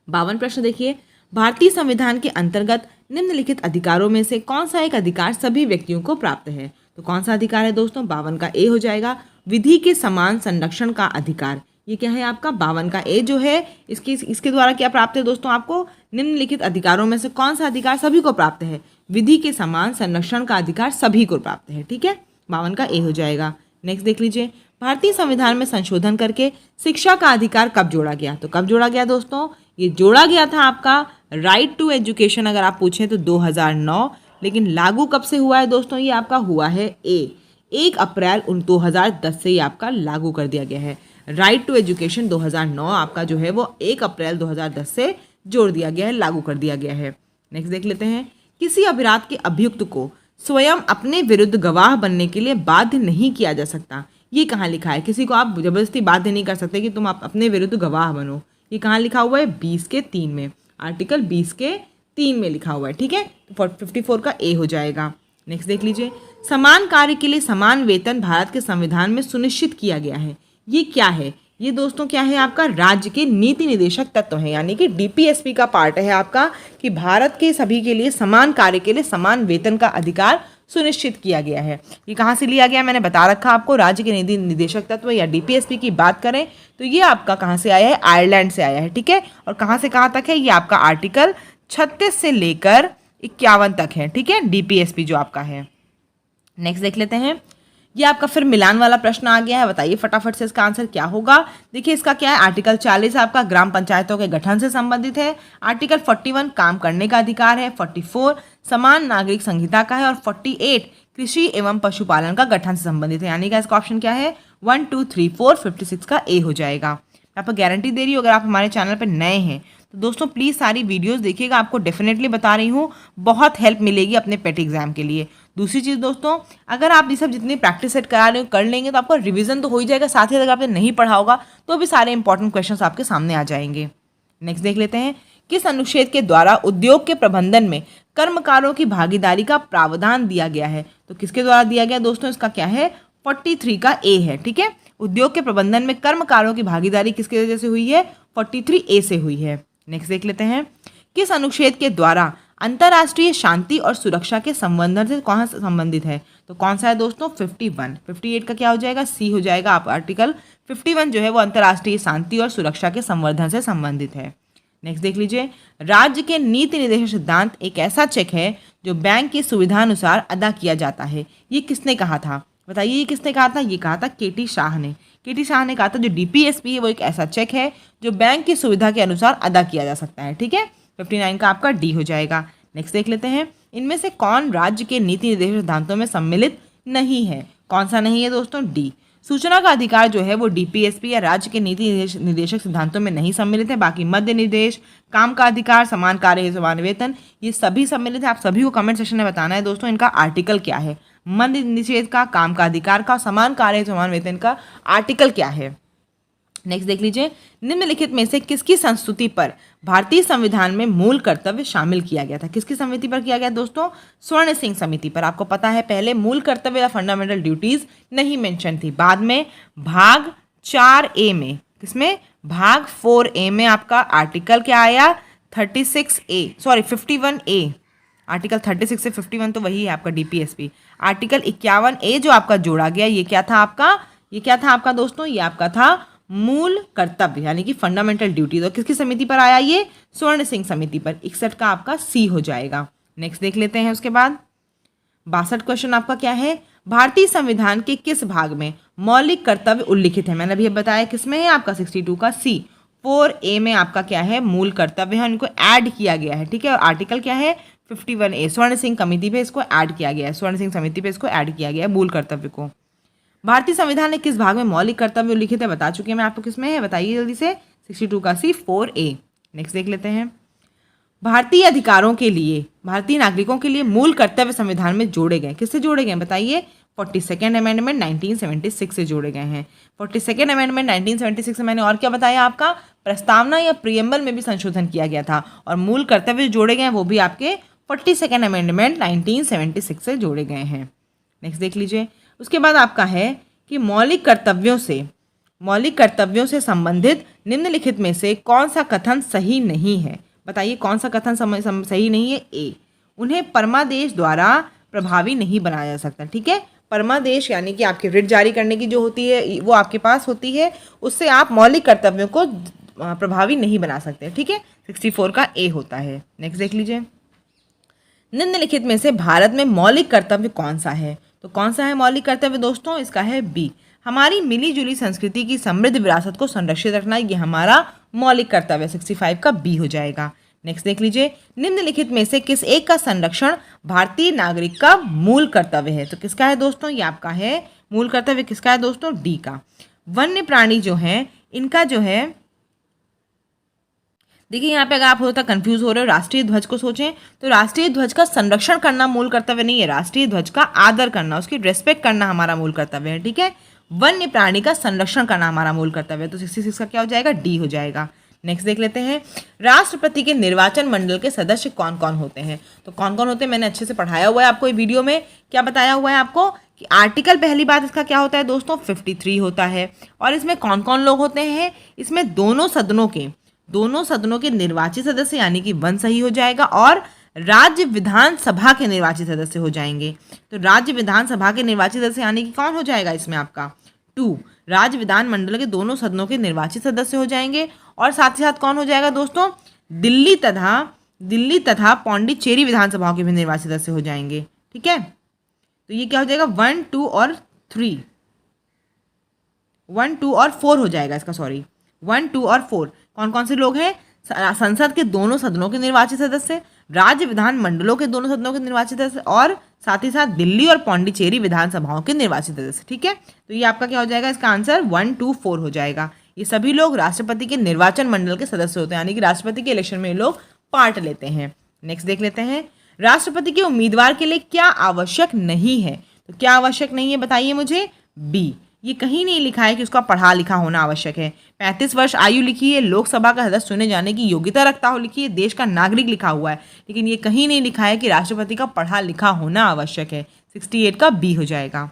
52 प्रश्न देखिए, भारतीय संविधान के अंतर्गत निम्नलिखित अधिकारों में से कौन सा एक अधिकार सभी व्यक्तियों को प्राप्त है? तो कौन सा अधिकार है दोस्तों? 52 का ए हो जाएगा, विधि के समान संरक्षण का अधिकार। ये क्या है आपका? 52 का ए जो है इसके द्वारा क्या प्राप्त है दोस्तों आपको? निम्नलिखित अधिकारों में से कौन सा अधिकार सभी को प्राप्त है? विधि के समान संरक्षण का अधिकार सभी को प्राप्त है। ठीक है, 52 का ए हो जाएगा। नेक्स्ट देख लीजिए, भारतीय संविधान में संशोधन करके शिक्षा का अधिकार कब जोड़ा गया? तो कब जोड़ा गया दोस्तों? ये जोड़ा गया था आपका राइट टू एजुकेशन, अगर आप पूछें तो 2009। लेकिन लागू कब से हुआ है दोस्तों? ये आपका हुआ है 1 अप्रैल 2010 से ये आपका लागू कर दिया गया है। राइट टू एजुकेशन 2009 आपका जो है वो 1 अप्रैल 2010 से जोड़ दिया गया है, लागू कर दिया गया है। नेक्स्ट देख लेते हैं, किसी अपराध के अभियुक्त को स्वयं अपने विरुद्ध गवाह बनने के लिए बाध्य नहीं किया जा सकता। ये कहाँ लिखा है? किसी को आप जबरदस्ती बाध्य नहीं कर सकते कि तुम आप अपने विरुद्ध गवाह बनो। ये कहाँ लिखा हुआ है? 20 के 3 में, आर्टिकल 20 के 3 में लिखा हुआ है। ठीक है, तो 54 का ए हो जाएगा। नेक्स्ट देख लीजिए, समान कार्य के लिए समान वेतन भारत के संविधान में सुनिश्चित किया गया है। ये क्या है? ये दोस्तों क्या है आपका? राज्य के नीति निदेशक तत्व है, यानी कि डीपीएसपी का पार्ट है आपका, कि भारत के सभी के लिए समान कार्य के लिए समान वेतन का अधिकार सुनिश्चित किया गया है। ये कहाँ से लिया गया? मैंने बता रखा आपको, राज्य के नीति निदेशक तत्व या डीपीएसपी की बात करें तो ये आपका कहाँ से आया है? आयरलैंड से आया है। ठीक है, और कहाँ से कहाँ तक है? ये आपका आर्टिकल 36 से लेकर 51 तक है। ठीक है, डीपीएसपी जो आपका है। नेक्स्ट देख लेते हैं, ये आपका फिर मिलान वाला प्रश्न आ गया है। बताइए फटाफट से इसका आंसर क्या होगा। देखिए इसका क्या है, आर्टिकल 40 आपका ग्राम पंचायतों के गठन से संबंधित है। आर्टिकल 41 काम करने का अधिकार है। 44 समान नागरिक संहिता का है और 48 कृषि एवं पशुपालन का गठन से संबंधित है। यानी कि इसका ऑप्शन क्या है? 1 2 3 4 56 का ए हो जाएगा। मैं आपको गारंटी दे रही हूँ, अगर आप हमारे चैनल पर नए हैं तो दोस्तों प्लीज़ सारी वीडियोस देखिएगा, आपको डेफिनेटली बता रही हूँ बहुत हेल्प मिलेगी अपने पेट एग्जाम के लिए। दूसरी चीज़ दोस्तों, अगर आप ये सब जितनी प्रैक्टिस सेट करा रहे हो कर लेंगे तो आपका रिवीजन तो हो ही जाएगा, साथ ही अगर आपने नहीं पढ़ा होगा तो भी सारे इंपॉर्टेंट क्वेश्चंस आपके सामने आ जाएंगे। नेक्स्ट देख लेते हैं, किस अनुच्छेद के द्वारा उद्योग के प्रबंधन में कर्मकारों की भागीदारी का प्रावधान दिया गया है? तो किसके द्वारा दिया गया दोस्तों? इसका क्या है? 43 का ए है। ठीक है, उद्योग के प्रबंधन में कर्मकारों की भागीदारी किसके वजह से हुई है? 43 ए से हुई है। नेक्स्ट देख लेते हैं, किस अनुच्छेद के द्वारा अंतर्राष्ट्रीय शांति और सुरक्षा के संवर्धन से कौन सा संबंधित है? तो कौन सा है दोस्तों? 51। 58 का क्या हो जाएगा? सी हो जाएगा। आप आर्टिकल 51 जो है वो अंतर्राष्ट्रीय शांति और सुरक्षा के संवर्धन से संबंधित है। नेक्स्ट देख लीजिए, राज्य के नीति निर्देशक सिद्धांत एक ऐसा चेक है जो बैंक की सुविधानुसार अदा किया जाता है। ये किसने कहा था? बताइए ये किसने कहा था? ये कहा था केटी शाह ने। केटी शाह ने कहा था जो डीपीएसपी है वो एक ऐसा चेक है जो बैंक की सुविधा के अनुसार अदा किया जा सकता है। ठीक है, 59 का आपका डी हो जाएगा। नेक्स्ट देख लेते हैं, इनमें से कौन राज्य के नीति निर्देशक सिद्धांतों में सम्मिलित नहीं है? कौन सा नहीं है दोस्तों? डी। सूचना का अधिकार जो है वो डीपीएसपी या राज्य के नीति निर्देशक सिद्धांतों में नहीं सम्मिलित है। बाकी मध्य निर्देश, काम का अधिकार, समान कार्य है समान वेतन, ये सभी सम्मिलित है। आप सभी को कमेंट सेक्शन में बताना है दोस्तों इनका आर्टिकल क्या है। मध्य निषेध का, काम का अधिकार का, समान कार्य समान वेतन का आर्टिकल क्या है? नेक्स्ट देख लीजिए, निम्नलिखित में से किसकी संस्तुति पर भारतीय संविधान में मूल कर्तव्य शामिल किया गया था? किसकी समिति पर किया गया दोस्तों? स्वर्ण सिंह समिति पर। आपको पता है पहले मूल कर्तव्य या फंडामेंटल ड्यूटीज नहीं मेंशन थी, बाद में भाग 4A में, किसमें? भाग 4A में आपका आर्टिकल क्या आया? 51A। आर्टिकल 36 से 51 तो वही है आपका डीपीएसपी। आर्टिकल 51A जो आपका जोड़ा गया, ये क्या था आपका? ये क्या था आपका दोस्तों? ये आपका था मूल कर्तव्य यानी कि फंडामेंटल ड्यूटीज। और किसकी समिति पर आया? ये स्वर्ण सिंह समिति पर। 61 का आपका सी हो जाएगा। नेक्स्ट देख लेते हैं उसके बाद 62 क्वेश्चन आपका क्या है? भारतीय संविधान के किस भाग में मौलिक कर्तव्य उल्लिखित है? मैंने अभी बताया किसमें है आपका? 62 का सी। 4A में आपका क्या है? मूल कर्तव्य है, उनको ऐड किया गया है। ठीक है, और आर्टिकल क्या है? 51A स्वर्ण सिंह कमेटी पे इसको ऐड किया गया है, स्वर्ण सिंह समिति पे इसको ऐड किया गया है मूल कर्तव्य को। भारतीय संविधान ने किस भाग में मौलिक कर्तव्य उल्लिखित है, बता चुके हैं मैं आपको, किसमें है बताइए जल्दी से, 62 का सी 4A। नेक्स्ट देख लेते हैं, भारतीय अधिकारों के लिए, भारतीय नागरिकों के लिए मूल कर्तव्य संविधान में जोड़े गए, किससे जोड़े गए बताइए, 42nd अमेंडमेंट 1976 से जोड़े गए हैं। 42nd अमेंडमेंट 1976 से मैंने और क्या बताया, आपका प्रस्तावना या प्रियम्बल में भी संशोधन किया गया था, और मूल कर्तव्य जो जोड़े गए हैं वो भी आपके 42nd अमेंडमेंट 1976 से जोड़े गए हैं। नेक्स्ट देख लीजिए, उसके बाद आपका है कि मौलिक कर्तव्यों से संबंधित निम्नलिखित में से कौन सा कथन सही नहीं है, बताइए कौन सा कथन सही नहीं है। ए, उन्हें परमादेश द्वारा प्रभावी नहीं बनाया जा सकता। ठीक है, परमादेश यानी कि आपके रिट जारी करने की जो होती है वो आपके पास होती है, उससे आप मौलिक कर्तव्यों को प्रभावी नहीं बना सकते। ठीक है, 64 का ए होता है। नेक्स्ट देख लीजिए, निम्नलिखित में से भारत में मौलिक कर्तव्य कौन सा है, तो कौन सा है मौलिक कर्तव्य दोस्तों, इसका है बी, हमारी मिली जुली संस्कृति की समृद्ध विरासत को संरक्षित रखना, ये हमारा मौलिक कर्तव्य 65 का बी हो जाएगा। नेक्स्ट देख लीजिए, निम्नलिखित में से किस एक का संरक्षण भारतीय नागरिक का मूल कर्तव्य है, तो किसका है दोस्तों, ये आपका है मूल कर्तव्य किसका है दोस्तों, डी का। वन्य प्राणी जो हैं इनका जो है, देखिए यहाँ पे अगर आप थोड़ा कंफ्यूज हो रहे हो, राष्ट्रीय ध्वज को सोचें तो राष्ट्रीय ध्वज का संरक्षण करना मूल कर्तव्य नहीं है, राष्ट्रीय ध्वज का आदर करना, उसकी रेस्पेक्ट करना हमारा मूल कर्तव्य है। ठीक है, वन्य प्राणी का संरक्षण करना हमारा मूल कर्तव्य है, तो 66 का क्या हो जाएगा, डी हो जाएगा। नेक्स्ट देख लेते हैं, राष्ट्रपति के निर्वाचन मंडल के सदस्य कौन कौन होते हैं, तो कौन कौन होते हैं मैंने अच्छे से पढ़ाया हुआ है आपको, ये वीडियो में क्या बताया हुआ है आपको कि आर्टिकल, पहली बात इसका क्या होता है दोस्तों, 53 होता है, और इसमें कौन कौन लोग होते हैं, इसमें दोनों सदनों के निर्वाचित सदस्य यानी कि 1 सही हो जाएगा, और राज्य विधानसभा के निर्वाचित सदस्य हो जाएंगे, तो राज्य विधानसभा के निर्वाचित सदस्य यानी कि कौन हो जाएगा इसमें आपका 2, राज्य विधान मंडल के दोनों सदनों के निर्वाचित सदस्य हो जाएंगे, और साथ ही साथ कौन हो जाएगा दोस्तों, दिल्ली तथा पौंडीचेरी विधानसभाओं के भी निर्वाचित सदस्य हो जाएंगे। ठीक है, तो ये क्या हो जाएगा 1, 2 और 3, 1, 2 और 4 हो जाएगा इसका, सॉरी 1, 2 और 4 कौन कौन से लोग हैं, संसद के दोनों सदनों के निर्वाचित सदस्य, राज्य विधान मंडलों के दोनों सदनों के निर्वाचित सदस्य, और साथ ही साथ दिल्ली और पौंडीचेरी विधानसभाओं के निर्वाचित सदस्य। ठीक है, तो ये आपका क्या हो जाएगा, इसका आंसर 1, 2, 4 हो जाएगा। ये सभी लोग राष्ट्रपति के निर्वाचन मंडल के सदस्य होते हैं, यानी कि राष्ट्रपति के इलेक्शन में ये लोग पार्ट लेते हैं। नेक्स्ट देख लेते हैं, राष्ट्रपति के उम्मीदवार के लिए क्या आवश्यक नहीं है, तो क्या आवश्यक नहीं है बताइए मुझे, बी, ये कहीं नहीं लिखा है कि उसका पढ़ा लिखा होना आवश्यक है, 35 वर्ष आयु लिखी है, लोकसभा का सदस्य चुने जाने की योग्यता रखता हो लिखी है, देश का नागरिक लिखा हुआ है, लेकिन ये कहीं नहीं लिखा है कि राष्ट्रपति का पढ़ा लिखा होना आवश्यक है। 68 का बी हो जाएगा।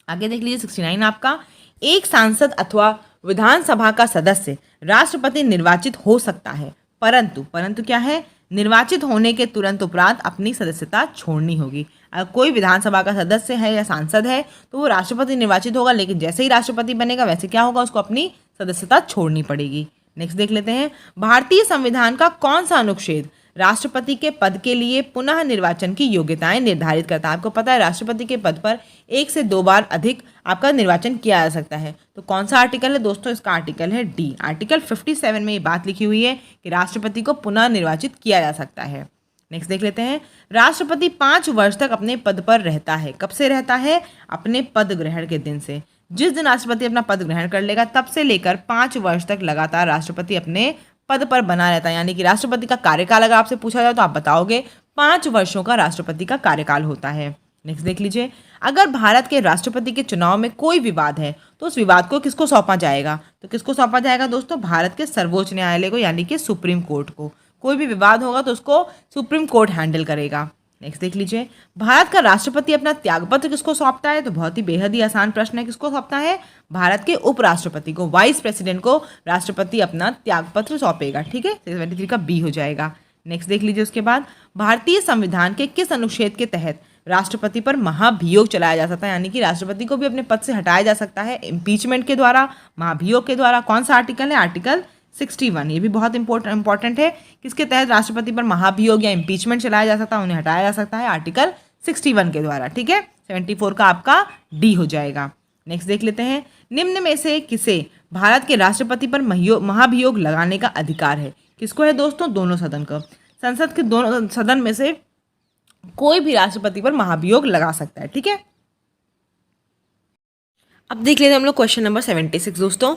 आगे देख लीजिए 69 आपका, एक सांसद अथवा विधानसभा का सदस्य राष्ट्रपति निर्वाचित हो सकता है, परंतु क्या है, निर्वाचित होने के तुरंत उपरांत अपनी सदस्यता छोड़नी होगी। अगर कोई विधानसभा का सदस्य है या सांसद है तो वो राष्ट्रपति निर्वाचित होगा, लेकिन जैसे ही राष्ट्रपति बनेगा वैसे क्या होगा, उसको अपनी सदस्यता छोड़नी पड़ेगी। नेक्स्ट देख लेते हैं, भारतीय संविधान का कौन सा अनुच्छेद राष्ट्रपति के पद के लिए पुनः निर्वाचन की योग्यताएं निर्धारित करता है। आपको पता है राष्ट्रपति के पद पर 1 से 2 बार अधिक आपका निर्वाचन किया जा सकता है, तो कौन सा आर्टिकल है दोस्तों, इसका आर्टिकल है डी। आर्टिकल 57 में ये बात लिखी हुई है कि राष्ट्रपति को पुनः निर्वाचित किया जा सकता है। नेक्स्ट देख लेते हैं, राष्ट्रपति 5 वर्ष तक अपने पद पर रहता है, कब से रहता है, अपने पद ग्रहण के दिन से। जिस दिन राष्ट्रपति अपना पद ग्रहण कर लेगा तब से लेकर 5 वर्ष तक लगातार राष्ट्रपति अपने पद पर बना रहता है, यानी कि राष्ट्रपति का कार्यकाल अगर आपसे पूछा जाए तो आप बताओगे 5 वर्षों का राष्ट्रपति का कार्यकाल होता है। नेक्स्ट देख लीजिए, अगर भारत के राष्ट्रपति के चुनाव में कोई विवाद है तो उस विवाद को किसको सौंपा जाएगा, तो किसको सौंपा जाएगा दोस्तों, भारत के सर्वोच्च न्यायालय को, यानी कि सुप्रीम कोर्ट को। कोई भी विवाद होगा तो उसको सुप्रीम कोर्ट हैंडल करेगा। नेक्स्ट देख लीजिए, भारत का राष्ट्रपति अपना त्यागपत्र किसको सौंपता है, तो बहुत ही बेहद ही आसान प्रश्न है, किसको सौंपता है, भारत के उपराष्ट्रपति को, वाइस प्रेसिडेंट को राष्ट्रपति अपना त्यागपत्र सौंपेगा। ठीक है, 73 का बी हो जाएगा। नेक्स्ट देख लीजिए, उसके बाद भारतीय संविधान के किस अनुच्छेद के तहत राष्ट्रपति पर महाभियोग चलाया जा सकता है, यानी कि राष्ट्रपति को भी अपने पद से हटाया जा सकता है इम्पीचमेंट के द्वारा, महाभियोग के द्वारा। कौन सा आर्टिकल है, आर्टिकल 61। ये भी बहुत इंपॉर्टेंट है, किसके तहत राष्ट्रपति पर महाभियोग या इम्पीचमेंट चलाया जा सकता है, उन्हें हटाया जा सकता है, आर्टिकल 61 के द्वारा। ठीक है, 74 का आपका डी हो जाएगा। नेक्स्ट देख लेते हैं, निम्न में से किसे भारत के राष्ट्रपति पर महाभियोग लगाने का अधिकार है, किसको है दोस्तों, दोनों सदन का। संसद के दोनों सदन में से कोई भी राष्ट्रपति पर महाभियोग लगा सकता है। ठीक है, अब देख लेते हैं हम लोग क्वेश्चन नंबर 76 दोस्तों।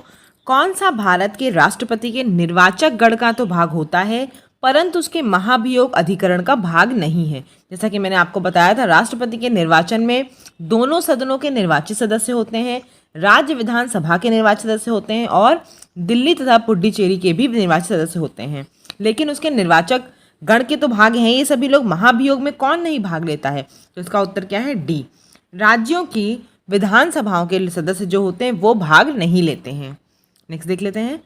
कौन सा भारत के राष्ट्रपति के निर्वाचक गण का तो भाग होता है परंतु उसके महाभियोग अधिकरण का भाग नहीं है। जैसा कि मैंने आपको बताया था, राष्ट्रपति के निर्वाचन में दोनों सदनों के निर्वाचित सदस्य होते हैं, राज्य विधानसभा के निर्वाचित सदस्य होते हैं और दिल्ली तथा पुडुचेरी के भी निर्वाचित सदस्य होते हैं। लेकिन उसके निर्वाचक गण के तो भाग हैं ये सभी लोग, महाभियोग में कौन नहीं भाग लेता है? तो इसका उत्तर क्या है? डी। राज्यों की विधानसभाओं के सदस्य जो होते हैं वो भाग नहीं लेते हैं। नेक्स्ट देख लेते हैं,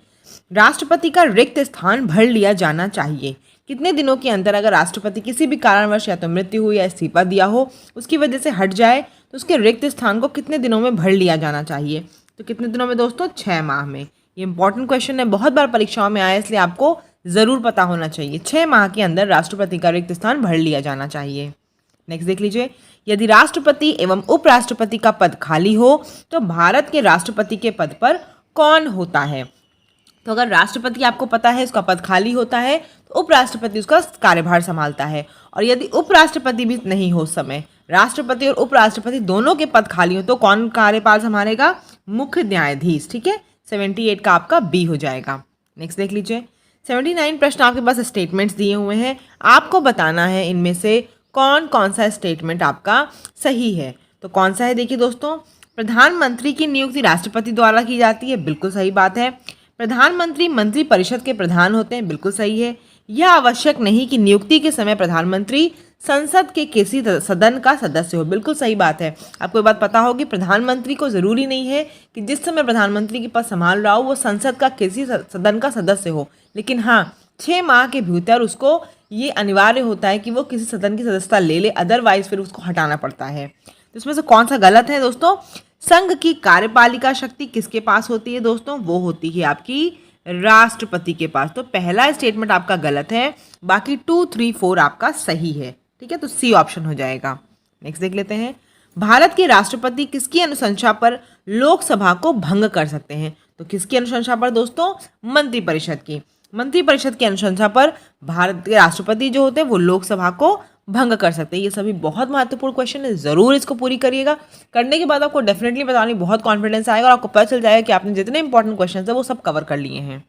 राष्ट्रपति का रिक्त स्थान भर लिया जाना चाहिए। कितने दिनों के अंदर अगर राष्ट्रपति किसी भी कारणवश या तो मृत्यु हुई या इस्तीफा दिया हो, उसकी वजह से हट जाए, तो उसके रिक्त स्थान को कितने दिनों में भर लिया जाना चाहिए? तो कितने दिनों में दोस्तों? 6 माह में। ये इंपॉर्टेंट क्वेश्चन है, बहुत बार परीक्षाओं में आया, इसलिए आपको ज़रूर पता होना चाहिए। 6 माह के अंदर राष्ट्रपति का रिक्त स्थान भर लिया जाना चाहिए। नेक्स्ट देख लीजिए, यदि राष्ट्रपति एवं उपराष्ट्रपति का पद खाली हो तो भारत के राष्ट्रपति के पद पर कौन होता है? तो अगर राष्ट्रपति आपको पता है उसका पद खाली होता है तो उपराष्ट्रपति उसका कार्यभार संभालता है, और यदि उपराष्ट्रपति भी नहीं हो उस समय, राष्ट्रपति और उपराष्ट्रपति दोनों के पद खाली हो, तो कौन कार्यभार संभालेगा? मुख्य न्यायाधीश। ठीक है, 78 का आपका बी हो जाएगा। नेक्स्ट देख लीजिए, 79 प्रश्न आपके पास स्टेटमेंट्स दिए हुए हैं, आपको बताना है इनमें से कौन कौन सा स्टेटमेंट आपका सही है। तो कौन सा है? देखिए दोस्तों, प्रधानमंत्री की नियुक्ति राष्ट्रपति द्वारा की जाती है, बिल्कुल सही बात है। प्रधानमंत्री मंत्री परिषद के प्रधान होते हैं, बिल्कुल सही है। यह आवश्यक नहीं कि नियुक्ति के समय प्रधानमंत्री संसद के किसी सदन का सदस्य हो, बिल्कुल सही बात है। आपको ये बात पता होगी, प्रधानमंत्री को जरूरी नहीं है कि जिस समय प्रधानमंत्री के पद संभाल रहा हो वो संसद का किसी सदन का सदस्य हो, लेकिन हाँ 6 माह के भीतर उसको ये अनिवार्य होता है कि वो किसी सदन की सदस्यता ले ले, अदरवाइज फिर उसको हटाना पड़ता है। तो इसमें से कौन सा गलत है दोस्तों? संघ की कार्यपालिका शक्ति किसके पास होती है दोस्तों? वो होती है आपकी राष्ट्रपति के पास। तो पहला स्टेटमेंट आपका गलत है, बाकी 2, 3, 4 आपका सही है। ठीक है, तो सी ऑप्शन हो जाएगा। नेक्स्ट देख लेते हैं, भारत के राष्ट्रपति किसकी अनुशंसा पर लोकसभा को भंग कर सकते हैं? तो किसकी अनुशंसा पर दोस्तों? मंत्रिपरिषद की। मंत्रिपरिषद की अनुशंसा पर भारत के राष्ट्रपति जो होते हैं वो लोकसभा को भंग कर सकते हैं। ये सभी बहुत महत्वपूर्ण क्वेश्चन है, जरूर इसको पूरी करिएगा। करने के बाद आपको डेफिनेटली बताने बहुत कॉन्फिडेंस आएगा और आपको पता चल जाएगा कि आपने जितने इंपॉर्टेंट क्वेश्चन है वो सब कवर कर लिए हैं।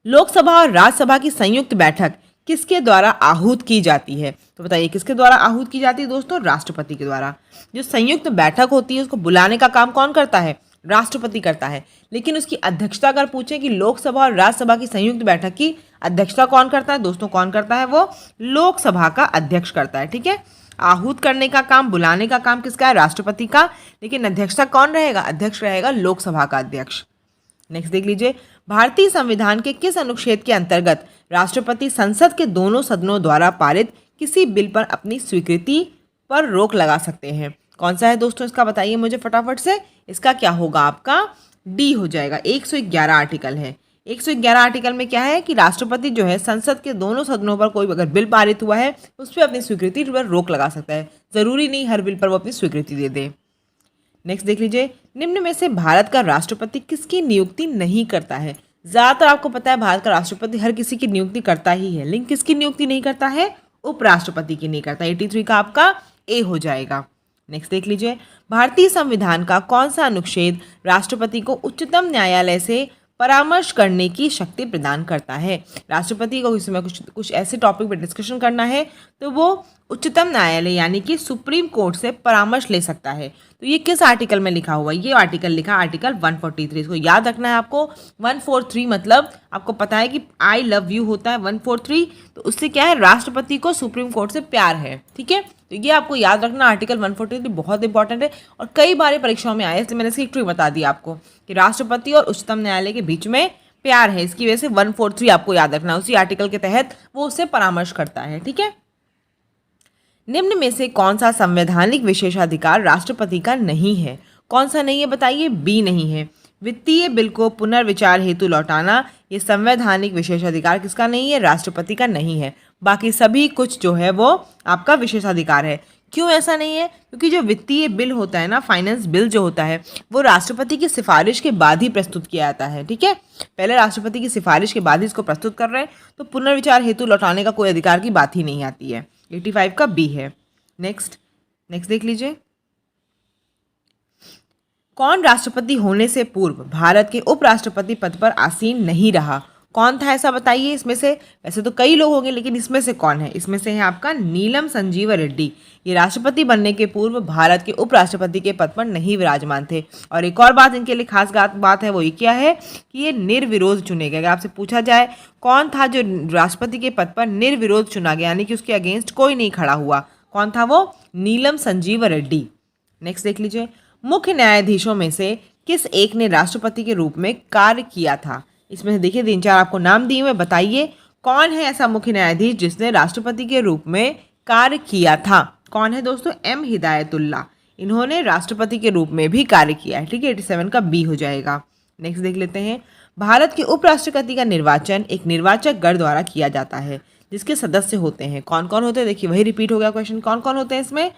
लोकसभा और राज्यसभा की संयुक्त बैठक किसके द्वारा आहूत की जाती है? तो बताइए किसके द्वारा आहूत की जाती है दोस्तों? राष्ट्रपति के द्वारा। जो संयुक्त बैठक होती है उसको बुलाने का काम कौन करता है? राष्ट्रपति करता है। लेकिन उसकी अध्यक्षता अगर पूछें कि लोकसभा और राज्यसभा की संयुक्त बैठक की अध्यक्षता कौन करता है दोस्तों? कौन करता है? वो लोकसभा का अध्यक्ष करता है। ठीक है, आहूत करने का काम, बुलाने का काम किसका है? राष्ट्रपति का। लेकिन अध्यक्षता कौन रहेगा? अध्यक्ष रहेगा लोकसभा का अध्यक्ष। नेक्स्ट देख लीजिए, भारतीय संविधान के किस अनुच्छेद के अंतर्गत राष्ट्रपति संसद के दोनों सदनों द्वारा पारित किसी बिल पर अपनी स्वीकृति पर रोक लगा सकते हैं? कौन सा है दोस्तों? इसका बताइए मुझे फटाफट से। इसका क्या होगा? आपका डी हो जाएगा। 111 आर्टिकल है। 111 आर्टिकल में क्या है कि राष्ट्रपति जो है संसद के दोनों सदनों पर कोई अगर बिल पारित हुआ है उस पर अपनी स्वीकृति पर रोक लगा सकता है। जरूरी नहीं हर बिल पर वो अपनी स्वीकृति दे दे। नेक्स्ट देख लीजिए, निम्न में से भारत का राष्ट्रपति किसकी नियुक्ति नहीं करता है? ज्यादातर आपको पता है भारत का राष्ट्रपति हर किसी की नियुक्ति करता ही है, लेकिन किसकी नियुक्ति नहीं करता है? उपराष्ट्रपति की नहीं करता। 83 का आपका ए हो जाएगा। नेक्स्ट देख लीजिए, भारतीय संविधान का कौन सा अनुच्छेद राष्ट्रपति को उच्चतम न्यायालय से परामर्श करने की शक्ति प्रदान करता है? राष्ट्रपति को इसमें कुछ ऐसे टॉपिक पर डिस्कशन करना है तो वो उच्चतम न्यायालय यानी कि सुप्रीम कोर्ट से परामर्श ले सकता है। तो ये किस आर्टिकल में लिखा हुआ है? ये आर्टिकल लिखा आर्टिकल 143। इसको याद रखना है आपको। 143 मतलब आपको पता है कि आई लव यू होता है 143, तो उससे क्या है? राष्ट्रपति को सुप्रीम कोर्ट से प्यार है। ठीक है, तो ये आपको याद रखना। आर्टिकल 143 बहुत इंपॉर्टेंट है और कई बार परीक्षाओं में आया, इसलिए मैंने इसकी ट्रिक बता दी आपको कि राष्ट्रपति और उच्चतम न्यायालय के बीच में प्यार है, इसकी वजह से 143 आपको याद रखना। उसी आर्टिकल के तहत वो उससे परामर्श करता है। ठीक है, निम्न में से कौन सा संवैधानिक विशेषाधिकार राष्ट्रपति का नहीं है? कौन सा नहीं है बताइए? बी नहीं है। वित्तीय बिल को पुनर्विचार हेतु लौटाना, ये संवैधानिक विशेषाधिकार किसका नहीं है? राष्ट्रपति का नहीं है। बाकी सभी कुछ जो है वो आपका विशेषाधिकार है। क्यों ऐसा नहीं है? क्योंकि जो वित्तीय बिल होता है ना, फाइनेंस बिल जो होता है, वो राष्ट्रपति की सिफारिश के बाद ही प्रस्तुत किया जाता है। ठीक है, पहले राष्ट्रपति की सिफारिश के बाद ही इसको प्रस्तुत कर रहे हैं, तो पुनर्विचार हेतु लौटाने का कोई अधिकार की बात ही नहीं आती है। 85 का बी है। नेक्स्ट देख लीजिए, कौन राष्ट्रपति होने से पूर्व भारत के उपराष्ट्रपति पद पर आसीन नहीं रहा? कौन था ऐसा बताइए इसमें से। वैसे तो कई लोग होंगे लेकिन इसमें से कौन है? इसमें से है आपका नीलम संजीव रेड्डी। ये राष्ट्रपति बनने के पूर्व भारत के उपराष्ट्रपति के पद पर नहीं विराजमान थे। और एक और बात इनके लिए खास बात है वो ये क्या है कि ये निर्विरोध चुने गए। अगर आपसे पूछा जाए कौन था जो राष्ट्रपति के पद पर निर्विरोध चुना गया, यानी कि उसके अगेंस्ट कोई नहीं खड़ा हुआ, कौन था वो? नीलम संजीव रेड्डी। नेक्स्ट देख लीजिए, मुख्य न्यायाधीशों में से किस एक ने राष्ट्रपति के रूप में कार्य किया था? इसमें से देखिए 3-4 आपको नाम दिए हुए, बताइए कौन है ऐसा मुख्य न्यायाधीश जिसने राष्ट्रपति के रूप में कार्य किया था? कौन है दोस्तों? एम हिदायतुल्ला। इन्होंने राष्ट्रपति के रूप में भी कार्य किया है। ठीक है, 87 का बी हो जाएगा। नेक्स्ट देख लेते हैं, भारत के उपराष्ट्रपति का निर्वाचन एक निर्वाचक गण द्वारा किया जाता है जिसके सदस्य होते हैं। कौन कौन होते हैं? देखिए वही रिपीट हो गया क्वेश्चन। कौन कौन होते हैं इसमें?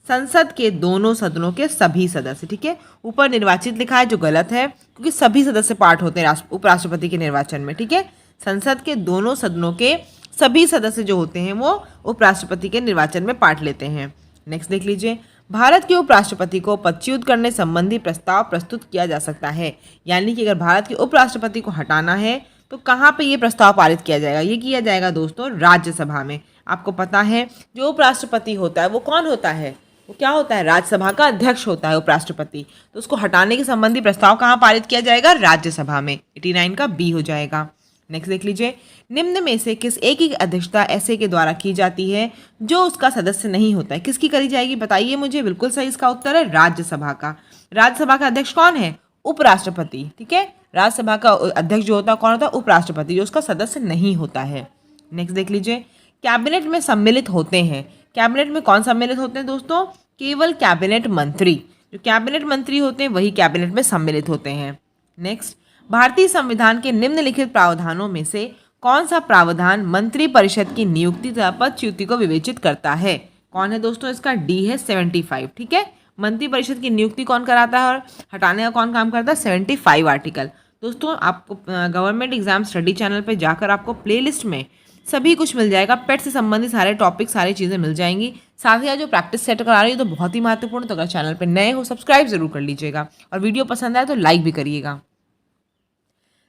संसद के दोनों सदनों के सभी सदस्य। ठीक है, ऊपर निर्वाचित लिखा है जो गलत है क्योंकि सभी सदस्य पार्ट होते हैं उपराष्ट्रपति के निर्वाचन में। ठीक है, संसद के दोनों सदनों के सभी सदस्य जो होते हैं वो उपराष्ट्रपति के निर्वाचन में पार्ट लेते हैं। नेक्स्ट देख लीजिए, भारत के उपराष्ट्रपति को पदच्युत करने संबंधी प्रस्ताव प्रस्तुत किया जा सकता है। यानी कि अगर भारत के उपराष्ट्रपति को हटाना है तो कहाँ पे ये प्रस्ताव पारित किया जाएगा? ये किया जाएगा दोस्तों राज्यसभा में। आपको पता है जो उपराष्ट्रपति होता है वो कौन होता है? वो क्या होता है? राज्यसभा का अध्यक्ष होता है उपराष्ट्रपति। तो उसको हटाने के संबंधी प्रस्ताव कहाँ पारित किया जाएगा? राज्यसभा में। 89 का बी हो जाएगा। नेक्स्ट देख लीजिए, निम्न में से किस एक की अध्यक्षता ऐसे के द्वारा की जाती है जो उसका सदस्य नहीं होता है? किसकी करी जाएगी बताइए मुझे। बिल्कुल सही इसका उत्तर है राज्यसभा का। राज्यसभा का अध्यक्ष कौन है? उपराष्ट्रपति। ठीक है, राज्यसभा का अध्यक्ष जो होता है कौन होता है? उपराष्ट्रपति, जो उसका सदस्य नहीं होता है। नेक्स्ट देख लीजिए, कैबिनेट में सम्मिलित होते हैं। कैबिनेट में कौन सम्मिलित होते हैं दोस्तों? केवल कैबिनेट मंत्री। जो कैबिनेट मंत्री होते हैं वही कैबिनेट में सम्मिलित होते हैं। नेक्स्ट, भारतीय संविधान के निम्नलिखित प्रावधानों में से कौन सा प्रावधान मंत्री परिषद की नियुक्ति तथा पदच्युति को विवेचित करता है? कौन है दोस्तों? इसका डी है 75। ठीक है, मंत्री परिषद की नियुक्ति कौन कराता है और हटाने का कौन काम करता है? 75 आर्टिकल। दोस्तों आपको गवर्नमेंट एग्जाम स्टडी चैनल पर जाकर आपको प्लेलिस्ट में सभी कुछ मिल जाएगा। पेट से संबंधित सारे टॉपिक, सारी चीज़ें मिल जाएंगी। साथ ही जो प्रैक्टिस सेट करा रही है तो बहुत ही महत्वपूर्ण। तो अगर चैनल पर नए हो सब्सक्राइब जरूर कर लीजिएगा और वीडियो पसंद आए तो लाइक भी करिएगा।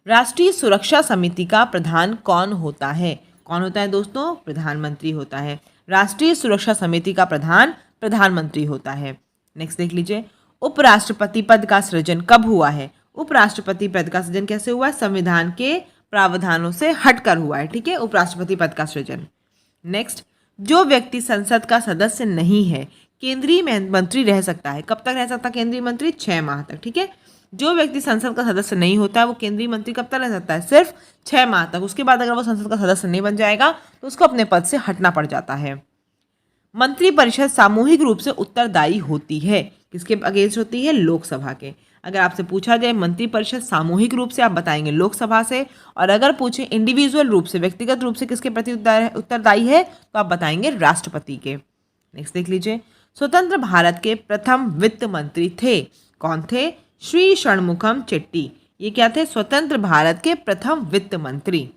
राष्ट्रीय सुरक्षा समिति का प्रधान कौन होता है? कौन होता है दोस्तों? प्रधानमंत्री होता है। राष्ट्रीय सुरक्षा समिति का प्रधान प्रधानमंत्री होता है। नेक्स्ट देख लीजिए, उपराष्ट्रपति पद का सृजन कब हुआ है? उपराष्ट्रपति पद का सृजन कैसे हुआ है? संविधान के प्रावधानों से हटकर हुआ है। ठीक है, उपराष्ट्रपति पद का सृजन। नेक्स्ट, जो व्यक्ति संसद का सदस्य नहीं है केंद्रीय मंत्री रह सकता है। कब तक रह सकता है केंद्रीय मंत्री? 6 माह तक। ठीक है, जो व्यक्ति संसद का सदस्य नहीं होता है वो केंद्रीय मंत्री कब तक रह सकता है? सिर्फ 6 माह तक। उसके बाद अगर वो संसद का सदस्य नहीं बन जाएगा तो उसको अपने पद से हटना पड़ जाता है। मंत्रिपरिषद सामूहिक रूप से उत्तरदायी होती है। किसके अगेंस्ट होती है? लोकसभा के। अगर आपसे पूछा जाए मंत्रिपरिषद सामूहिक रूप से, आप बताएंगे लोकसभा से। और अगर पूछे इंडिविजुअल रूप से, व्यक्तिगत रूप से किसके प्रति उत्तरदायी है, तो आप बताएंगे राष्ट्रपति के। नेक्स्ट देख लीजिए, स्वतंत्र भारत के प्रथम वित्त मंत्री थे। कौन थे? श्री षणमुखम चेट्टी। ये क्या थे? स्वतंत्र भारत के प्रथम वित्त मंत्री।